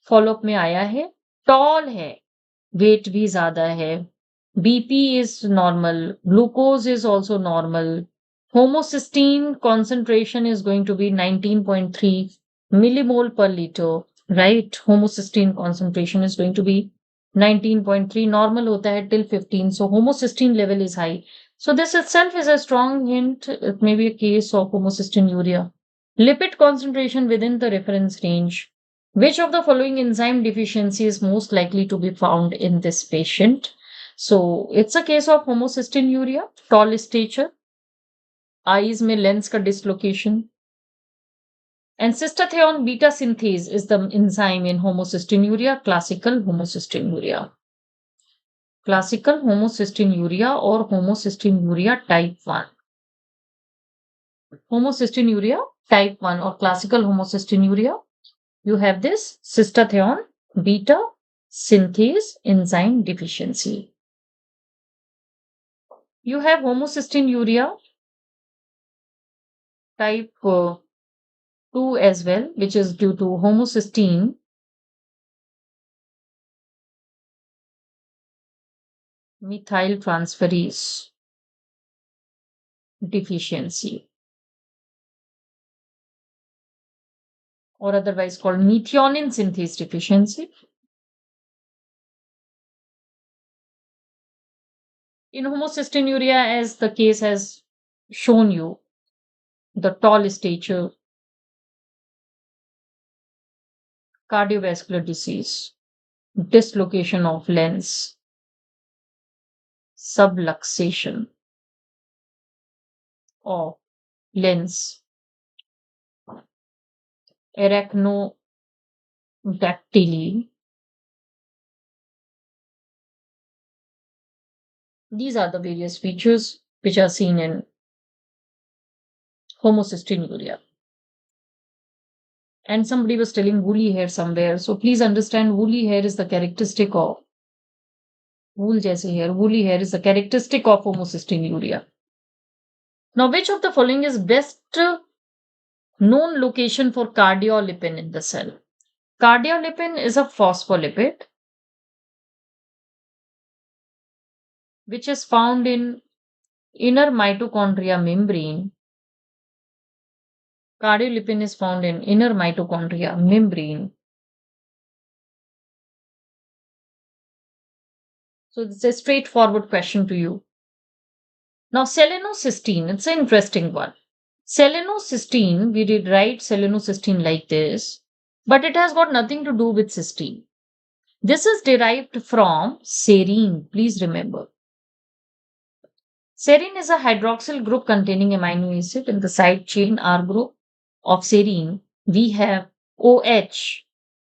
Speaker 1: फॉलोअप में आया है, टॉल है, वेट भी ज्यादा है, BP is normal, glucose is also normal, homocysteine concentration is going to be 19.3 millimole per liter, right? Homocysteine concentration is going to be 19.3, normal hota hai till 15, so homocysteine level is high. So this itself is a strong hint. It may be a case of homocystinuria. Lipid concentration within the reference range. Which of the following enzyme deficiency is most likely to be found in this patient? So it's a case of homocystinuria, tall stature, eyes में lens का dislocation, and cystathione beta synthase is the enzyme in homocystinuria, classical homocystinuria. Classical homocystinuria or homocystinuria type 1. Homocystinuria type 1 or classical homocystinuria, you have this cystathione beta synthase enzyme deficiency. You have homocystinuria type 2 as well, which is due to homocysteine methyltransferase deficiency. or otherwise called methionine synthase deficiency. In homocystinuria, as the case has shown you, the tall stature, cardiovascular disease, dislocation of lens, subluxation of lens, arachnodactyly. These are the various features which are seen in homocystinuria. And somebody was telling woolly hair somewhere. So please understand, woolly hair is the characteristic of wool jaise hair. Woolly hair is the characteristic of homocystinuria. Now, which of the following is best known location for cardiolipin in the cell? Cardiolipin is a phospholipid which is found in inner mitochondria membrane. Cardiolipin is found in inner mitochondria membrane. So it's a straightforward question to you. Now, selenocysteine, it's an interesting one. Selenocysteine, we did write selenocysteine like this, but it has got nothing to do with cysteine. This is derived from serine, please remember. Serine is a hydroxyl group containing amino acid. In the side chain R group of serine, we have OH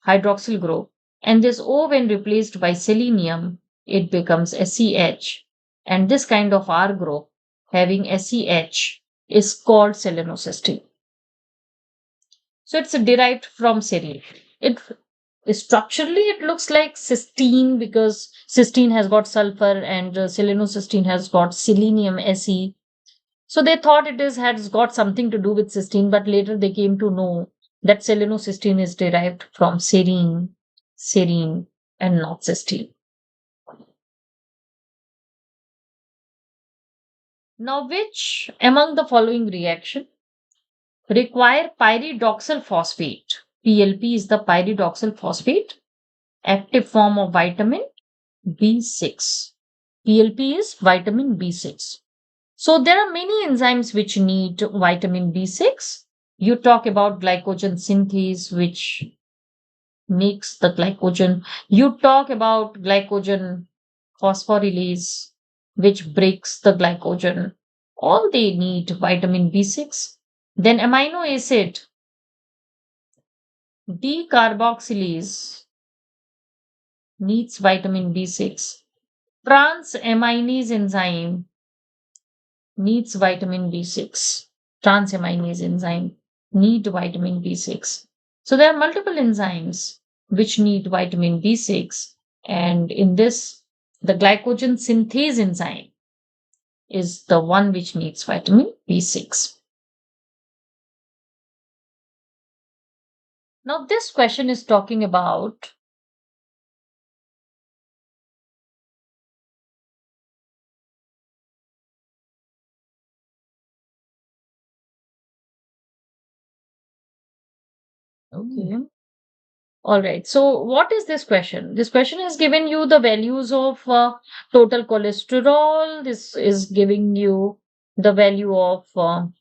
Speaker 1: hydroxyl group, and this O, when replaced by selenium, it becomes SEH. And this kind of R group having SEH is called selenocysteine. So it's derived from serine. Structurally, it looks like cysteine because cysteine has got sulfur and selenocysteine has got selenium Se. So they thought has got something to do with cysteine, but later they came to know that selenocysteine is derived from serine, and not cysteine. Now, which among the following reaction require pyridoxal phosphate? PLP is the pyridoxal phosphate, active form of vitamin B6. PLP is vitamin B6. So there are many enzymes which need vitamin B6. You talk about glycogen synthase, which makes the glycogen. You talk about glycogen phosphorylase, which breaks the glycogen. All they need vitamin B6. Then amino acid decarboxylase needs vitamin B6. Transaminase enzyme needs vitamin B6. Transaminase enzyme need vitamin B6. So there are multiple enzymes which need vitamin B6, and in this, the glycogen synthase enzyme is the one which needs vitamin B6. Now, this question is talking about okay. All right. So, what is this question? This question is giving you the values of total cholesterol. This is giving you the value of all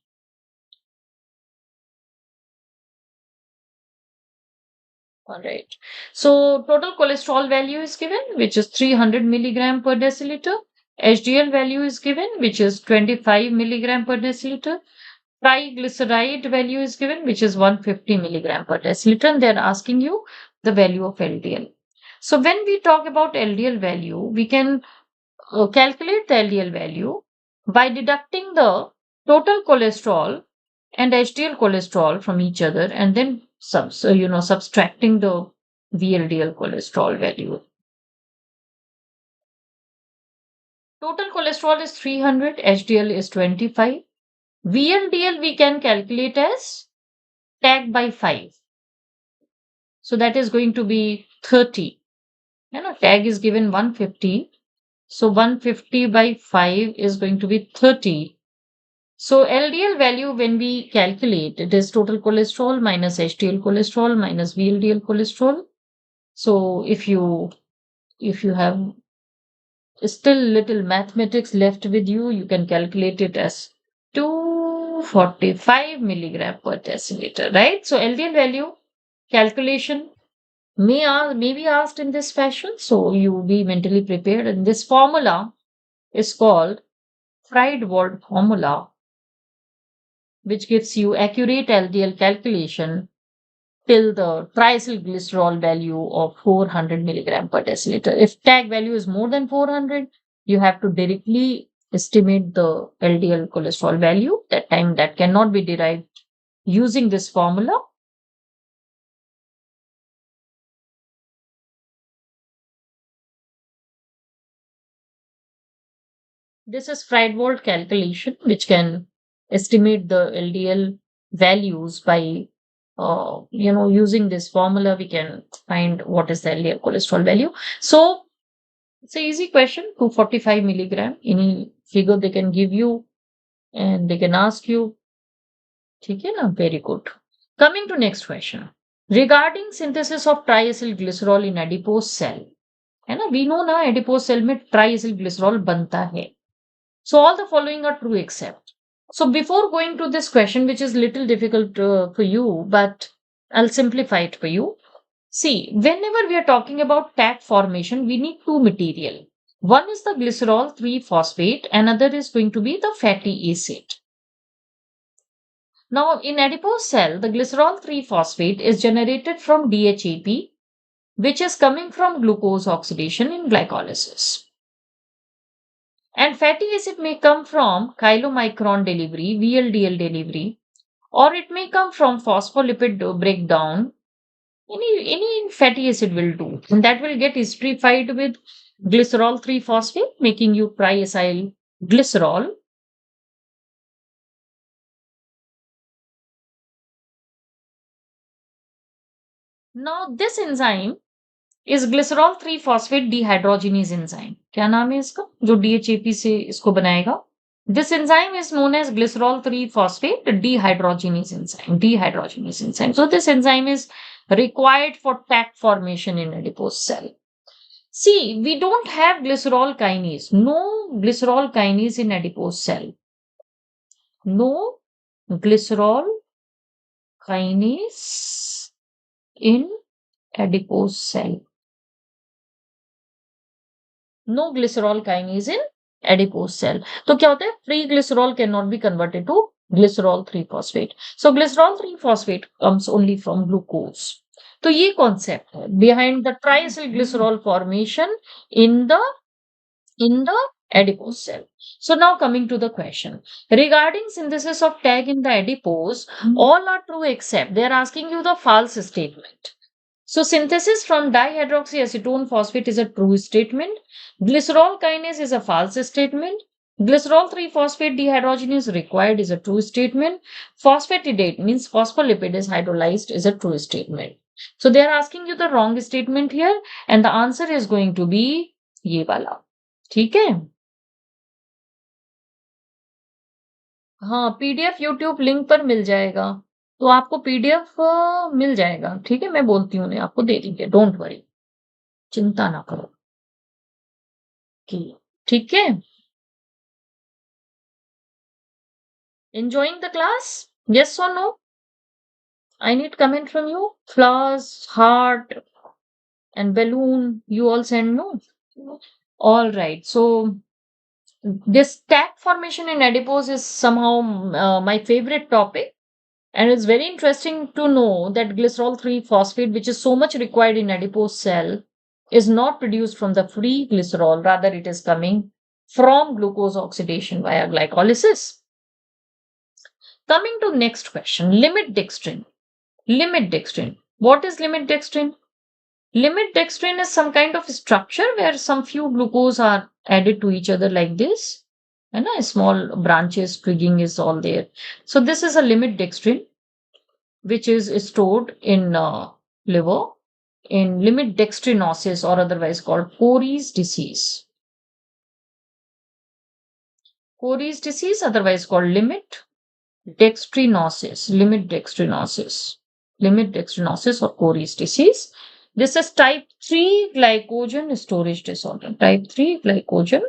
Speaker 1: right. So, total cholesterol value is given, which is 300 milligram per deciliter. HDL value is given, which is 25 milligram per deciliter. Triglyceride value is given, which is 150 milligram per deciliter, and they're asking you the value of LDL. So when we talk about LDL value, we can calculate the LDL value by deducting the total cholesterol and HDL cholesterol from each other, and then subtracting the VLDL cholesterol value. Total cholesterol is 300, HDL is 25. VLDL we can calculate as tag by 5. So that is going to be 30. Tag is given 150. So 150 by 5 is going to be 30. So LDL value, when we calculate, it is total cholesterol minus HDL cholesterol minus VLDL cholesterol. So if you have still little mathematics left with you, you can calculate it as 245 milligram per deciliter, right? So LDL value calculation may be asked in this fashion. So you be mentally prepared. And this formula is called Fried-Wald formula, which gives you accurate LDL calculation till the triacylglycerol value of 400 milligram per deciliter. If tag value is more than 400, you have to directly estimate the LDL cholesterol value. That time that cannot be derived using this formula. This is Fried-Wald calculation, which can estimate the LDL values by, using this formula, we can find what is the LDL cholesterol value. So it's an easy question, 245 milligram. Any figure they can give you and they can ask you. Okay, na? Very good. Coming to next question. Regarding synthesis of triacylglycerol in adipose cell. है ना? We know ना adipose cell में triacylglycerol बनता है. So all the following are true except. So before going to this question, which is little difficult for you, but I'll simplify it for you. See, whenever we are talking about tag formation, we need two material. One is the glycerol 3-phosphate, another is going to be the fatty acid. Now, in adipose cell, the glycerol 3-phosphate is generated from DHAP, which is coming from glucose oxidation in glycolysis. And fatty acid may come from chylomicron delivery, VLDL delivery, or it may come from phospholipid breakdown. Any fatty acid will do, and that will get esterified with glycerol 3-phosphate, making you triacyl glycerol. Now, this enzyme is glycerol 3-phosphate dehydrogenase enzyme. क्या नाम है इसका जो DHAP से इसको बनाएगा? This enzyme is known as glycerol 3-phosphate dehydrogenase enzyme. Dehydrogenase enzyme. So this enzyme is required for tag formation in adipose cell. See, we don't have glycerol kinase. No glycerol kinase in adipose cell. No glycerol kinase in adipose cell. No glycerol kinase in adipose cell. तो क्या होता है? Free glycerol cannot be converted to glycerol 3-phosphate. So glycerol 3-phosphate comes only from glucose. तो ये concept है behind the triacylglycerol formation in the adipose cell. So now coming to the question. Regarding synthesis of tag in the adipose, all are true except they are asking you the false statement. So synthesis from dihydroxyacetone phosphate is a true statement. Glycerol kinase is a false statement. Glycerol 3-phosphate dehydrogenase required is a true statement. Phosphatidate means phospholipid is hydrolyzed is a true statement. So they are asking you the wrong statement here and the answer is going to be ये वाला. ठीक है? हाँ, PDF YouTube link पर मिल जाएगा. तो आपको PDF मिल जाएगा. ठीक है, मैं बोलती हूँ उन्हें, आपको दे देंगे. डोंट वरी, चिंता ना करो. ठीक है. Enjoying the class? Yes or no? I need comment from you. Flowers, heart, and balloon. You all send no. All right. So this tag formation in adipose is somehow my favorite topic. And it's very interesting to know that glycerol 3-phosphate, which is so much required in adipose cell, is not produced from the free glycerol. Rather, it is coming from glucose oxidation via glycolysis. Coming to next question, limit dextrin. Limit dextrin. What is limit dextrin? Limit dextrin is some kind of structure where some few glucose are added to each other like this. And small branches, twigging is all there. So this is a limit dextrin, which is stored in liver in limit dextrinosis or otherwise called Cory's disease. Cory's disease, otherwise called limit dextrinosis, limit dextrinosis or Cory's disease. This is type 3 glycogen storage disorder. Type 3 glycogen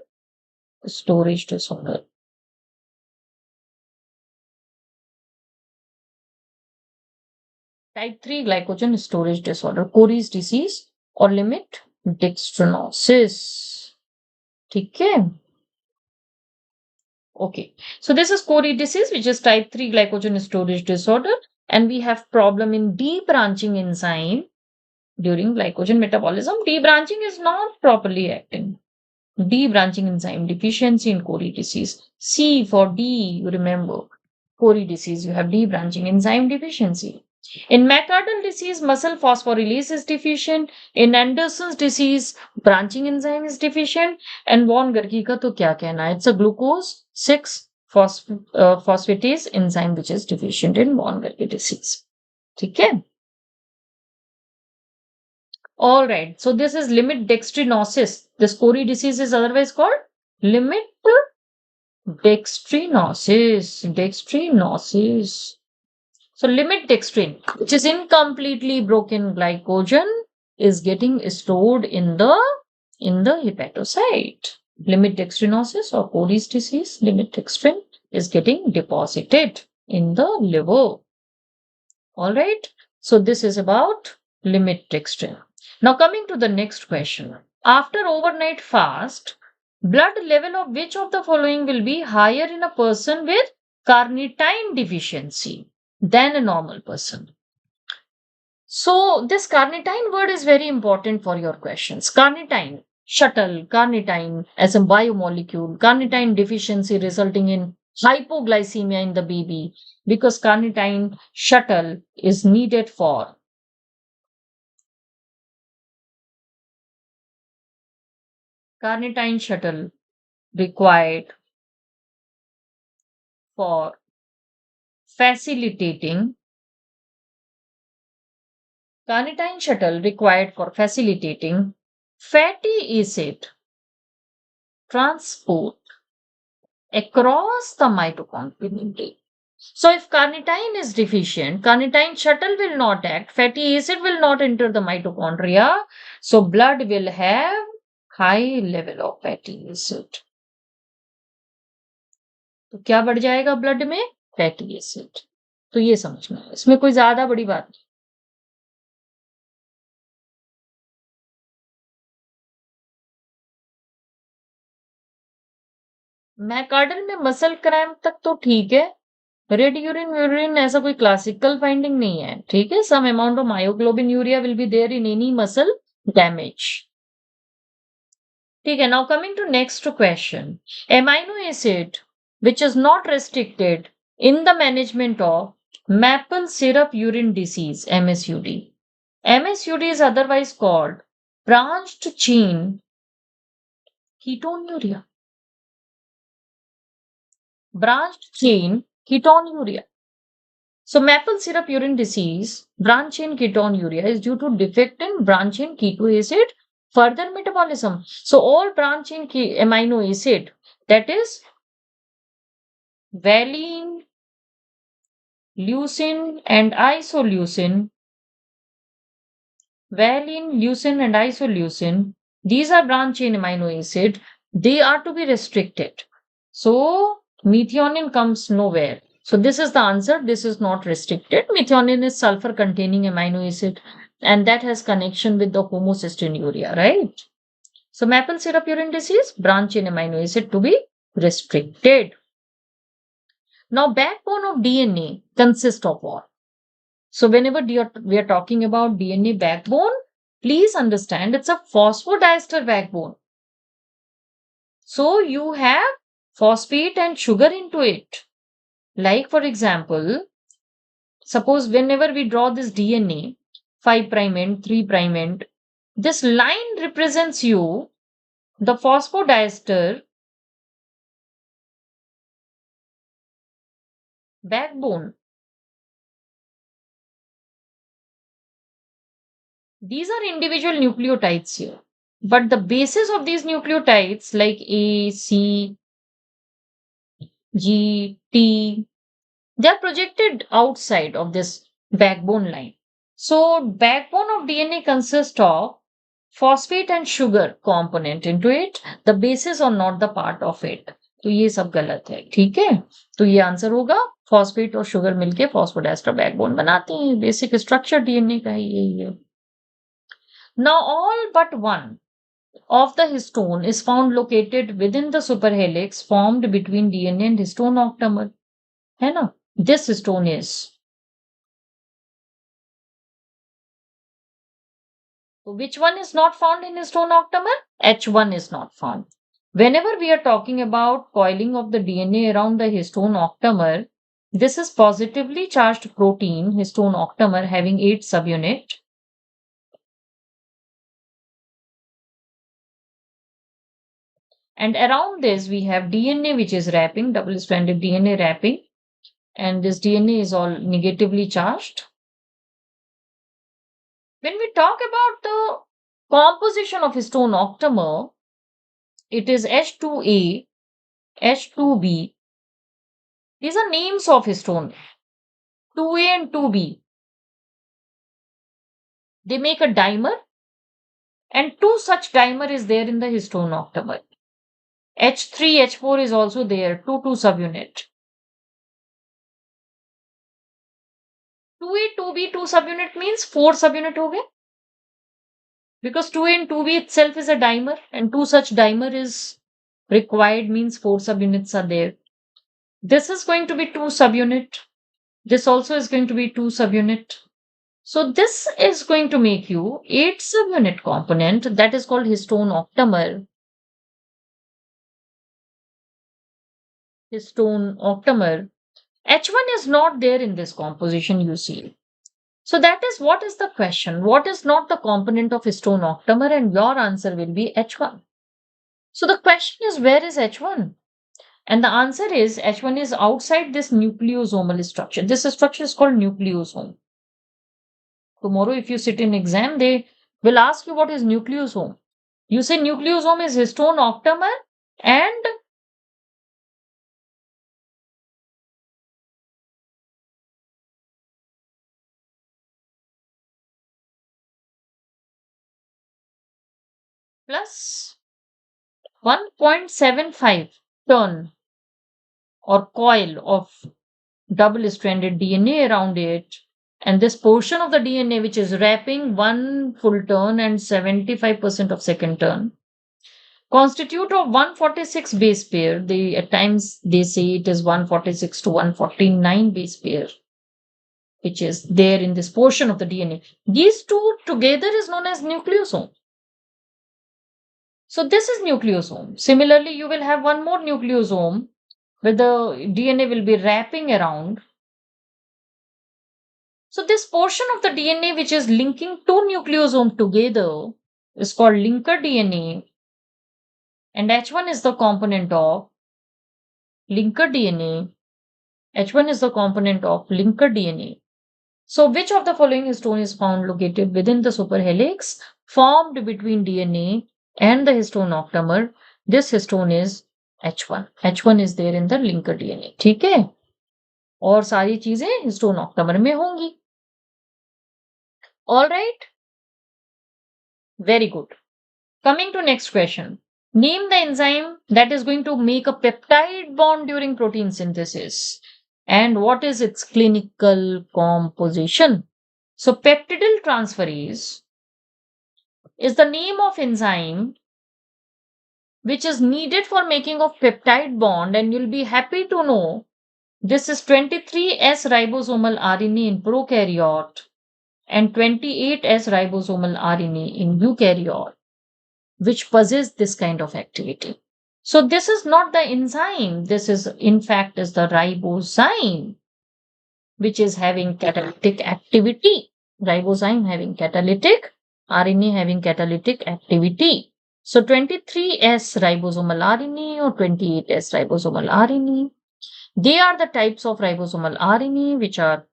Speaker 1: storage disorder. Type 3 glycogen storage disorder, Cory's disease or limit dextrinosis. Okay. Okay. So this is Cory disease, which is type 3 glycogen storage disorder. And we have problem in debranching enzyme during glycogen metabolism. Debranching is not properly acting. Debranching enzyme deficiency in Cory disease. C for D, you remember. Cory disease, you have debranching enzyme deficiency. In McArdle disease, muscle phosphorylase is deficient. In Anderson's disease, branching enzyme is deficient. And von Gerke का तो क्या कहना है? It's a glucose 6 phosphatase enzyme which is deficient in von Gerke disease. Okay. All right. So this is limit dextrinosis. This Cory disease is otherwise called limit dextrinosis. So limit dextrin, which is incompletely broken glycogen, is getting stored in the hepatocyte. Limit dextrinosis or Cory's disease, limit dextrin is getting deposited in the liver. All right. So this is about limit dextrin. Now coming to the next question. After overnight fast, blood level of which of the following will be higher in a person with carnitine deficiency than a normal person? So this carnitine word is very important for your questions. Carnitine, shuttle, carnitine as a biomolecule, carnitine deficiency resulting in hypoglycemia in the baby, because carnitine shuttle is needed for carnitine shuttle required for facilitating fatty acid transport across the mitochondrial membrane. So if carnitine is deficient, carnitine shuttle will not act, fatty acid will not enter the mitochondria, so blood will have high level of fatty acid. तो क्या बढ़ जाएगा blood में? Fatty acid. तो ये समझना है, इसमें कोई ज्यादा बड़ी बात नहीं. मैकार्डल में मसल क्रैम्प तक तो ठीक है. रेड यूरिन ऐसा कोई क्लासिकल फाइंडिंग नहीं है. ठीक है, some amount of myoglobin urea will be there in any muscle damage. ठीक है. Now coming to next question. Amino acid which is not restricted in the management of maple syrup urine disease, MSUD. MSUD is otherwise called branched chain ketonuria. Branched chain ketonuria. So maple syrup urine disease, branched chain ketonuria, is due to defect in branched chain keto acid further metabolism. So all branched chain amino acid, that is valine, leucine and isoleucine, these are branched chain amino acid, they are to be restricted. So methionine comes nowhere. So this is the answer. This is not restricted. Methionine is sulfur containing amino acid and that has connection with the homocystinuria, right? So maple syrup urine disease, branched chain amino acid to be restricted. Now, backbone of DNA consists of what? So, whenever we are talking about DNA backbone, please understand it's a phosphodiester backbone. So, you have phosphate and sugar into it. Like, for example, suppose whenever we draw this DNA, 5' end, 3' end, this line represents you, the phosphodiester backbone. These are individual nucleotides here, but the basis of these nucleotides like A, C, G, T, they are projected outside of this backbone line. So backbone of DNA consists of phosphate and sugar component into it, the bases or not the part of it. तो ये सब गलत है, ठीक है? तो ये answer होगा फॉस्फेट और शुगर मिलके फॉस्फोडाइस्टर बैकबोन बनाते हैं. बेसिक स्ट्रक्चर डीएनए का ही यही है. Now all but one of the histone is found located within the superhelix formed between DNA and histone octamer. है ना? This histone is. So which one is not found in histone octamer? H1 is not found. Whenever we are talking about coiling of the DNA around the histone octamer, this is positively charged protein, histone octamer, having 8 subunit. And around this, we have DNA which is wrapping, double-stranded DNA wrapping. And this DNA is all negatively charged. When we talk about the composition of histone octamer, it is H2A, H2B. These are names of histone. 2A and 2B. They make a dimer, and 2 such dimer is there in the histone octamer. H3, H4 is also there, 2 subunit. 2A, 2B, 2 subunit means 4 subunit हो गए. Because 2A and 2B itself is a dimer, and 2 such dimer is required, means 4 subunits are there. This is going to be 2 subunit. This also is going to be 2 subunit. So this is going to make you 8 subunit component, that is called histone octamer. Histone octamer. H1 is not there in this composition, you see. So that is what is the question. What is not the component of histone octamer? And your answer will be H1. So the question is, where is H1? And the answer is H1 is outside this nucleosomal structure. This structure is called nucleosome. Tomorrow, if you sit in exam, they will ask you what is nucleosome. You say nucleosome is histone octamer and plus 1.75 turn or coil of double-stranded DNA around it, and this portion of the DNA which is wrapping 1 full turn and 75% of second turn constitute of 146 base pair. They at times they say it is 146 to 149 base pair, which is there in this portion of the DNA. These two together is known as nucleosome. So this is nucleosome. Similarly, you will have one more nucleosome where the DNA will be wrapping around. So this portion of the DNA which is linking two nucleosomes together is called linker DNA, and H1 is the component of linker DNA. H1 is the component of linker DNA. So which of the following histone is found located within the superhelix formed between DNA and the histone octamer? This histone is H1. H1 is there in the linker DNA. ठीक है? और सारी चीजें histone octamer में होंगी. All right? Very good. Coming to next question. Name the enzyme that is going to make a peptide bond during protein synthesis. And what is its clinical composition? So peptidyl transferase is the name of enzyme which is needed for making of peptide bond, and you'll be happy to know this is 23S ribosomal RNA in prokaryote and 28S ribosomal RNA in eukaryote, which possess this kind of activity. So this is not the enzyme. This is, in fact, is the ribozyme, which is having catalytic activity. Ribozyme having catalytic, RNA having catalytic activity. So 23S ribosomal RNA or 28S ribosomal RNA, they are the types of ribosomal RNA which are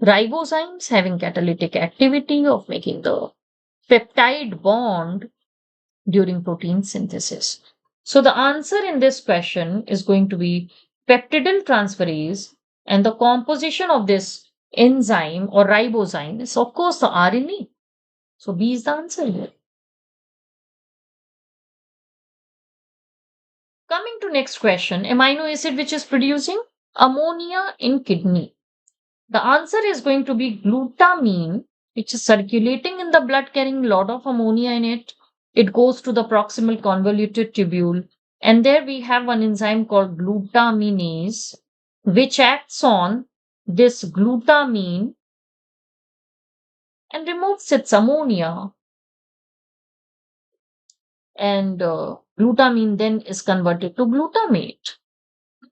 Speaker 1: ribozymes having catalytic activity of making the peptide bond during protein synthesis. So the answer in this question is going to be peptidyl transferase, and the composition of this enzyme or ribozyme is of course the RNA. So B is the answer here. Coming to next question, amino acid which is producing ammonia in kidney. The answer is going to be glutamine, which is circulating in the blood carrying a lot of ammonia in it. It goes to the proximal convoluted tubule, and there we have one enzyme called glutaminase, which acts on this glutamine and removes its ammonia. And glutamine then is converted to glutamate.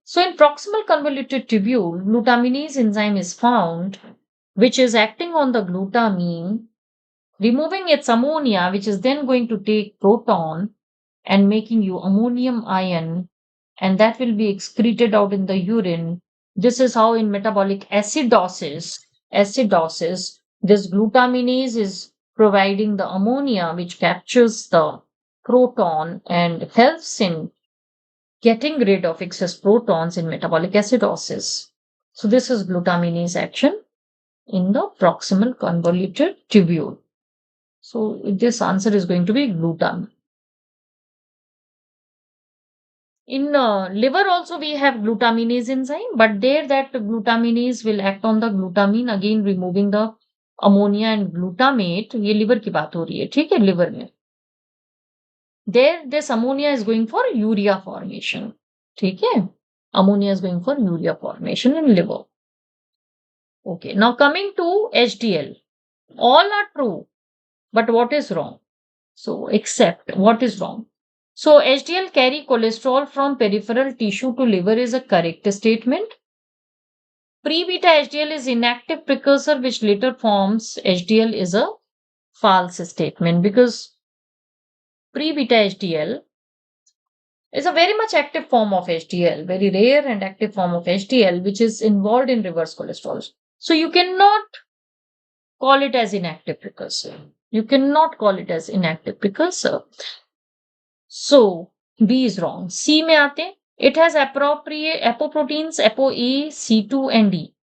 Speaker 1: So in proximal convoluted tubule, glutaminase enzyme is found, which is acting on the glutamine, removing its ammonia, which is then going to take proton and making you ammonium ion, and that will be excreted out in the urine. This is how in metabolic acidosis, this glutaminase is providing the ammonia, which captures the proton and helps in getting rid of excess protons in metabolic acidosis. So this is glutaminase action in the proximal convoluted tubule. So this answer is going to be glutamine. In liver also we have glutaminase enzyme, but there that glutaminase will act on the glutamine, again removing the ammonia and glutamate. ये liver की बात हो रही है, ठीक है, liver में. There this ammonia is going for urea formation, ठीक है. Ammonia is going for urea formation in liver. Okay, now coming to HDL. All are true, but what is wrong? So except what is wrong? So HDL carry cholesterol from peripheral tissue to liver is a correct statement. Pre-beta HDL is inactive precursor which later forms HDL is a false statement, because pre-beta HDL is a very much active form of HDL, very rare and active form of HDL, which is involved in reverse cholesterol. So you cannot call it as inactive precursor. You cannot call it as inactive precursor. So B is wrong. C में आते, it has appropriate apoproteins ApoE, C2 and E.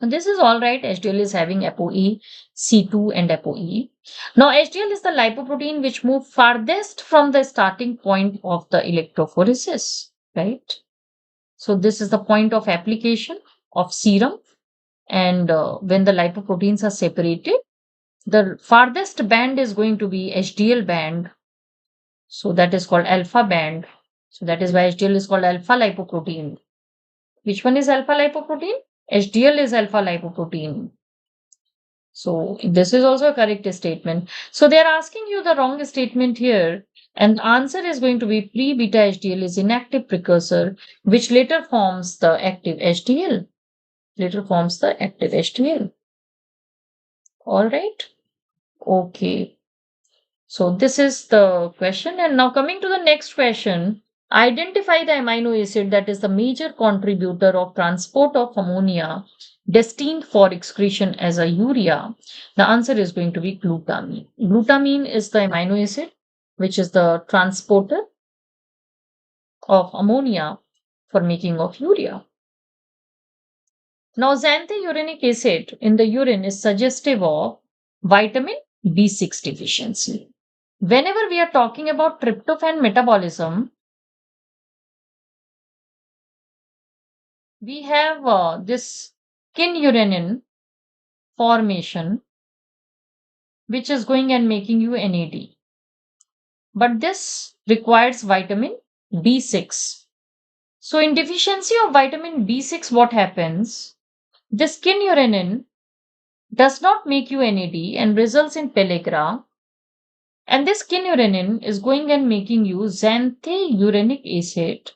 Speaker 1: And this is all right. HDL is having ApoE, C2 and ApoE. Now HDL is the lipoprotein which move farthest from the starting point of the electrophoresis, right? So this is the point of application of serum, and when the lipoproteins are separated, the farthest band is going to be HDL band. So that is called alpha band. So that is why HDL is called alpha lipoprotein. Which one is alpha lipoprotein? HDL is alpha lipoprotein. So this is also a correct statement. So they are asking you the wrong statement here. And the answer is going to be pre-beta HDL is inactive precursor, which later forms the active HDL. Later forms the active HDL. All right. Okay. So this is the question. And now coming to the next question, identify the amino acid that is the major contributor of transport of ammonia destined for excretion as a urea. The answer is going to be glutamine. Glutamine is the amino acid which is the transporter of ammonia for making of urea. Now xanthurenic acid in the urine is suggestive of vitamin B6 deficiency. Whenever we are talking about tryptophan metabolism, we have this kynurenine formation, which is going and making you NAD. But this requires vitamin B6. So in deficiency of vitamin B6, what happens? This kynurenine does not make you NAD and results in Pellagra. And this kynurenine is going and making you xanthurenic acid,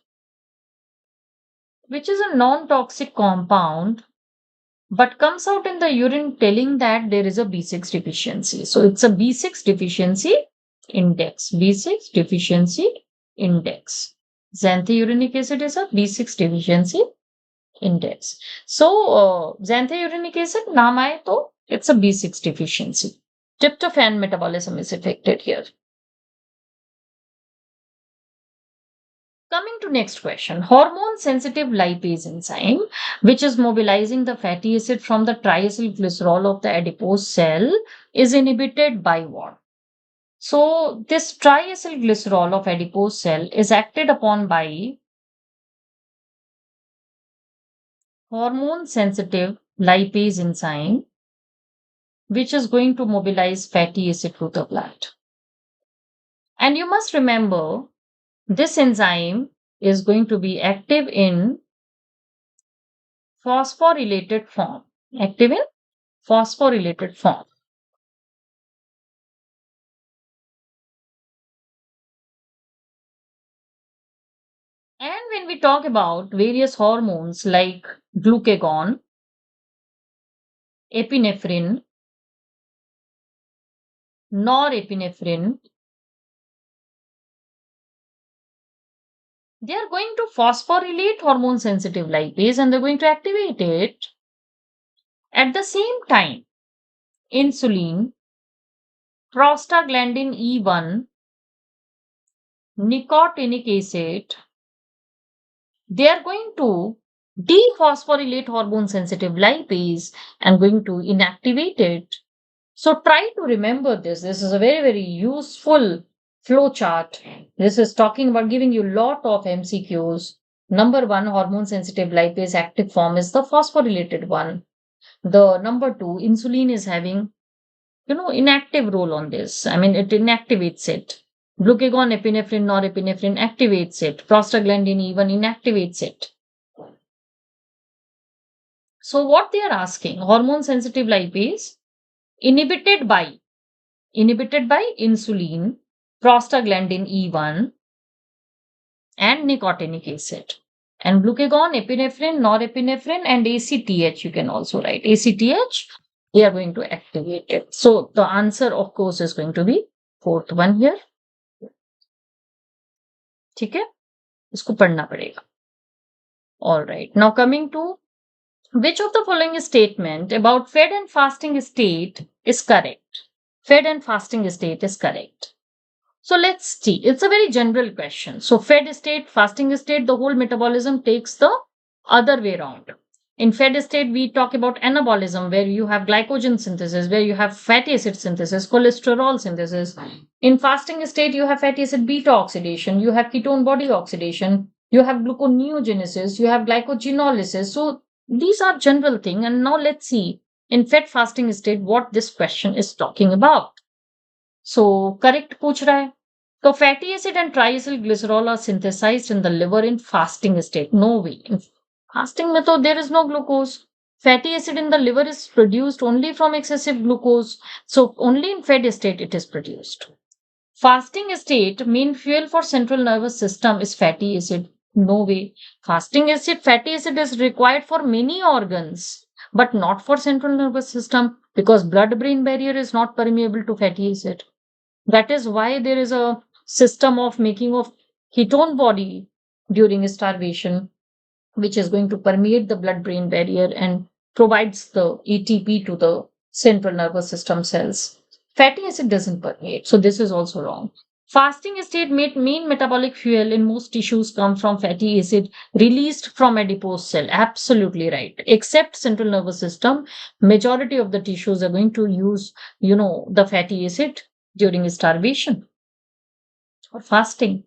Speaker 1: which is a non-toxic compound, but comes out in the urine telling that there is a B6 deficiency. So it's a B6 deficiency index. B6 deficiency index. Xanthurenic acid is a B6 deficiency index. So xanthurenic acid, naam aaye to it's a B6 deficiency. Tryptophan metabolism is affected here. Coming to next question, hormone sensitive lipase enzyme, which is mobilizing the fatty acid from the triacylglycerol of the adipose cell, is inhibited by what? So this triacylglycerol of adipose cell is acted upon by hormone sensitive lipase enzyme, which is going to mobilize fatty acid to the blood. And you must remember, this enzyme is going to be active in phosphorylated form. Active in phosphorylated form. And when we talk about various hormones like glucagon, epinephrine, norepinephrine, they are going to phosphorylate hormone sensitive lipase and they're going to activate it. At the same time, insulin, prostaglandin E1, nicotinic acid, they are going to dephosphorylate hormone sensitive lipase and going to inactivate it. So try to remember this. This is a very, very useful flow chart. This is talking about giving you a lot of MCQs. Number one, hormone sensitive lipase active form is the phosphorylated one. The number two, insulin is having, inactive role on this. I mean, it inactivates it. Glucagon, epinephrine, norepinephrine activates it. Prostaglandin even inactivates it. So what they are asking, hormone sensitive lipase inhibited by insulin, prostaglandin E1 and nicotinic acid. And glucagon, epinephrine, norepinephrine and ACTH you can also write. ACTH, they are going to activate it. So the answer of course is going to be fourth one here. ठीक है, इसको पढ़ना पड़ेगा. All right. Now coming to which of the following statement about fed and fasting state is correct? Fed and fasting state is correct. So let's see. It's a very general question. So fed state, fasting state, the whole metabolism takes the other way around. In fed state, we talk about anabolism, where you have glycogen synthesis, where you have fatty acid synthesis, cholesterol synthesis. In fasting state, you have fatty acid beta oxidation, you have ketone body oxidation, you have gluconeogenesis, you have glycogenolysis. So these are general things. And now let's see in fed fasting state what this question is talking about. So correct पूछ रहा है. So fatty acid and triacylglycerol are synthesized in the liver in fasting state. No way. In fasting में तो there is no glucose. Fatty acid in the liver is produced only from excessive glucose. So only in fed state it is produced. Fasting state, main fuel for central nervous system is fatty acid. No way. Fasting acid, fatty acid is required for many organs, but not for central nervous system because blood-brain barrier is not permeable to fatty acid. That is why there is a system of making of ketone body during starvation, which is going to permeate the blood-brain barrier and provides the ATP to the central nervous system cells. Fatty acid doesn't permeate, so this is also wrong. Fasting state main metabolic fuel in most tissues come from fatty acid released from adipose cell. Absolutely right. Except central nervous system, majority of the tissues are going to use, the fatty acid during starvation or fasting.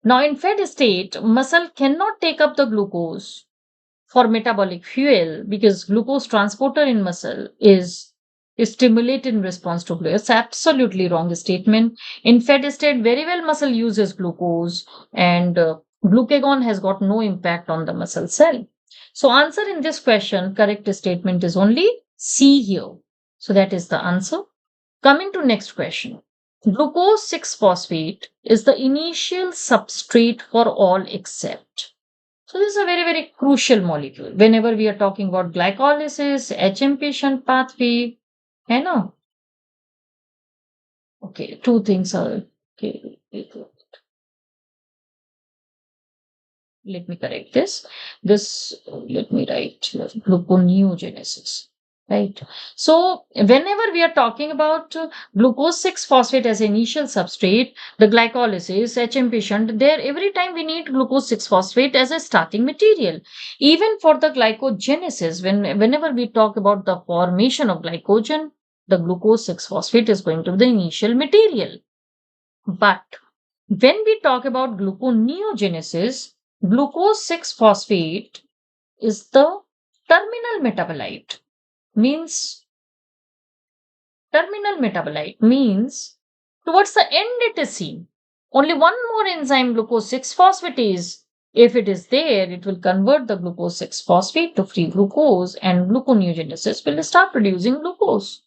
Speaker 1: Now, in fed state, muscle cannot take up the glucose for metabolic fuel because glucose transporter in muscle is stimulated in response to glucose. Absolutely wrong statement. In fed state, very well muscle uses glucose and glucagon has got no impact on the muscle cell. So answer in this question, correct statement is only C here. So that is the answer. Coming to next question. Glucose 6-phosphate is the initial substrate for all except. So this is a very, very crucial molecule. Whenever we are talking about glycolysis, HMP shunt pathway, है ना? Okay, two things are okay. Let me correct this. Let me write gluconeogenesis. right? So whenever we are talking about glucose 6-phosphate as initial substrate, the glycolysis, HMP shunt, there every time we need glucose 6-phosphate as a starting material. Even for the glycogenesis, whenever we talk about the formation of glycogen, the glucose 6-phosphate is going to be the initial material. But when we talk about gluconeogenesis, glucose 6-phosphate is the terminal metabolite. Terminal metabolite means towards the end it is seen. Only one more enzyme, glucose 6-phosphatase, if it is there, it will convert the glucose 6-phosphate to free glucose and gluconeogenesis will start producing glucose.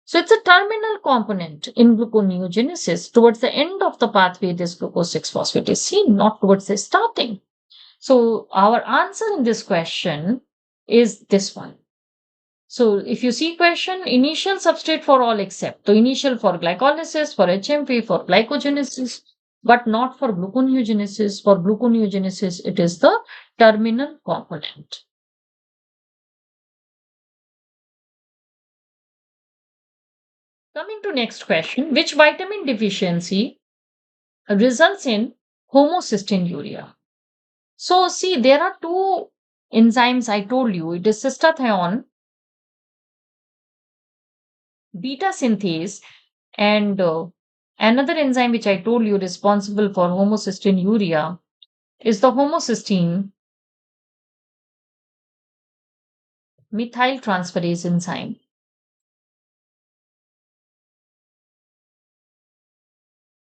Speaker 1: So it's a terminal component in gluconeogenesis. Towards the end of the pathway, this glucose 6-phosphate is seen, not towards the starting. So our answer in this question is this one. So if you see question, initial substrate for all except. So initial for glycolysis, for HMP, for glycogenesis, but not for gluconeogenesis. For gluconeogenesis, it is the terminal component. Coming to next question, which vitamin deficiency results in homocystinuria? So see, there are two enzymes I told you. It is cystathione beta synthase and another enzyme which I told you responsible for homocystinuria is the homocysteine methyltransferase enzyme.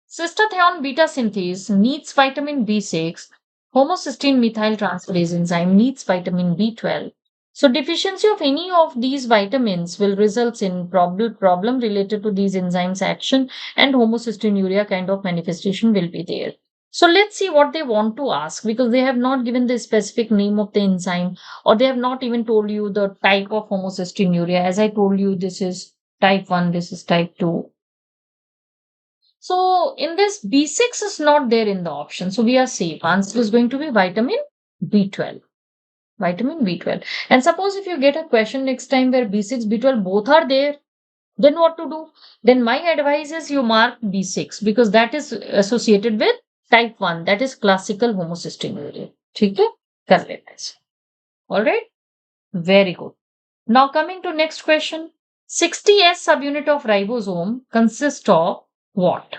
Speaker 1: Cystathione beta synthase needs vitamin B6. Homocysteine methyltransferase enzyme needs vitamin B12. So deficiency of any of these vitamins will result in problem related to these enzymes action, and homocystinuria kind of manifestation will be there. So let's see what they want to ask, because they have not given the specific name of the enzyme, or they have not even told you the type of homocystinuria. As I told you, this is type 1, this is type 2. So in this, B6 is not there in the option. So we are safe. Answer is going to be vitamin B12. Vitamin B12. And suppose if you get a question next time where B6, B12 both are there, then what to do? Then my advice is you mark B6 because that is associated with type 1, that is classical homocystinuria. Okay? Kar lena hai. All right? Very good. Now coming to next question. 60S subunit of ribosome consists of what?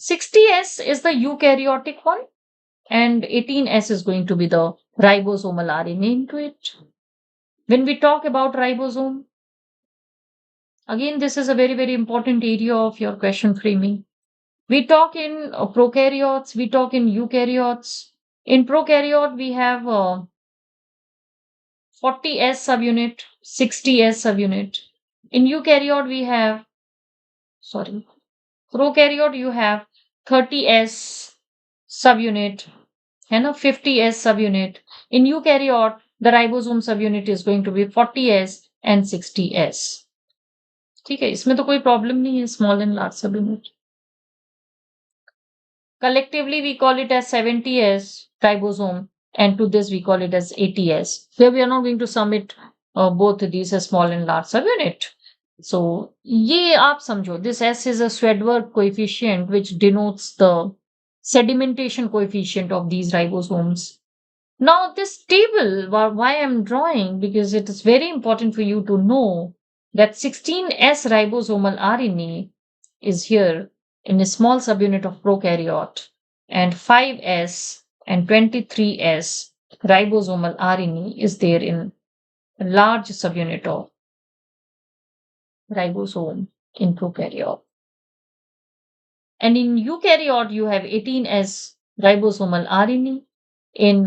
Speaker 1: 60S is the eukaryotic one, and 18S is going to be the ribosomal RNA into it. When we talk about ribosome, again, this is a very, very important area of your question framing. We talk in prokaryotes, we talk in eukaryotes. In prokaryote, we have 40S subunit, 60S subunit. In eukaryote, we have, prokaryote, you have 30S subunit and a 50S subunit. In eukaryote, the ribosome subunit is going to be 40S and 60S. ठीक है, इसमें तो कोई problem नहीं है, small and large subunit. Collectively, we call it as 70S ribosome, and to this we call it as 80S. Here we are not going to sum it both these as small and large subunit. So ये आप समझो, this S is a Swedberg coefficient which denotes the sedimentation coefficient of these ribosomes. Now this table, why I'm drawing, because it is very important for you to know that 16S ribosomal RNA is here in a small subunit of prokaryote, and 5S and 23S ribosomal RNA is there in a large subunit of ribosome in prokaryote. And in eukaryote, you have 18S ribosomal RNA. In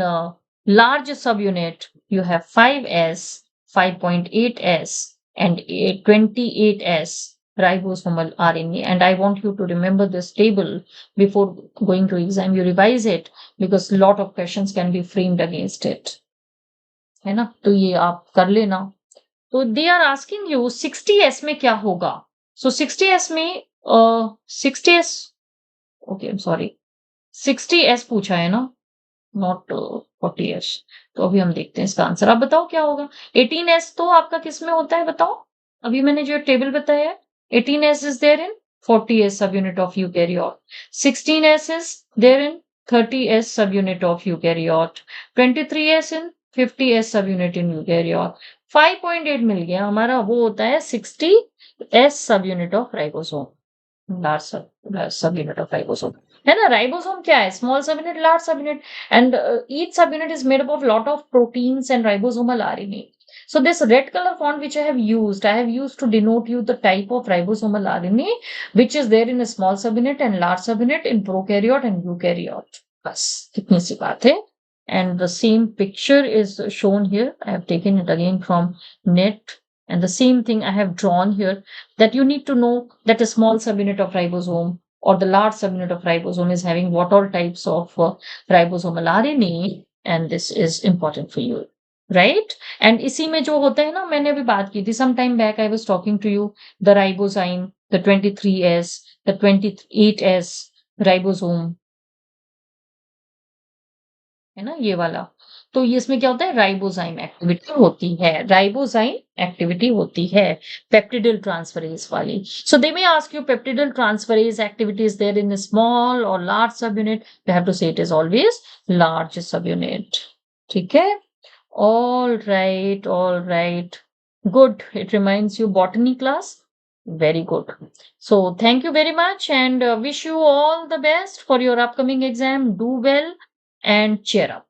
Speaker 1: large subunit, you have 5S, 5.8S, and 28S ribosomal RNA. And I want you to remember this table before going to exam. You revise it because a lot of questions can be framed against it. है ना? तो ये आप कर लेना. So they are asking you 60S में क्या होगा? So 60S में 60S, okay, I'm sorry, 60S पूछा है ना? Not 40s। तो अभी हम देखते हैं इसका आंसर। आप बताओ क्या होगा? 18s तो आपका किस में होता है बताओ? अभी मैंने जो टेबल बताया है, 18s is there in 40s subunit of eukaryote, 16s is there in 30s subunit of eukaryote, 23s in 50s subunit in eukaryote, 5.8 मिल गया हमारा, वो होता है 60s subunit of ribosome, large subunit of ribosome. है ना? Ribosome क्या है? Small subunit, large subunit, and each subunit is made up of lot of proteins and ribosomal RNA. So this red color font which I have used to denote you the type of ribosomal RNA which is there in a small subunit and large subunit in prokaryote and eukaryote. बस इतनी सी बात है. And the same picture is shown here. I have taken it again from net. And the same thing I have drawn here, that you need to know that a small subunit of ribosome or the large subunit of ribosome is having what all types of ribosomal RNA, and this is important for you, right? And इसी में जो होता है ना, मैंने अभी बात की थी some time back, I was talking to you the ribozyme, the 23s, the 28s ribosome, है ना ये वाला। तो ये इसमें क्या होता है? राइबोजाइम एक्टिविटी होती है, राइबोजाइम एक्टिविटी होती है पेप्टिडिल ट्रांसफरेज वाली। So they may ask you peptidyl transferase activity is there in small और large subunit, you have to say it is always large subunit. ठीक है, all right, all right, good. It reminds you botany class, very good. So thank you very much, and wish you all the best for your upcoming exam. Do well and cheer up.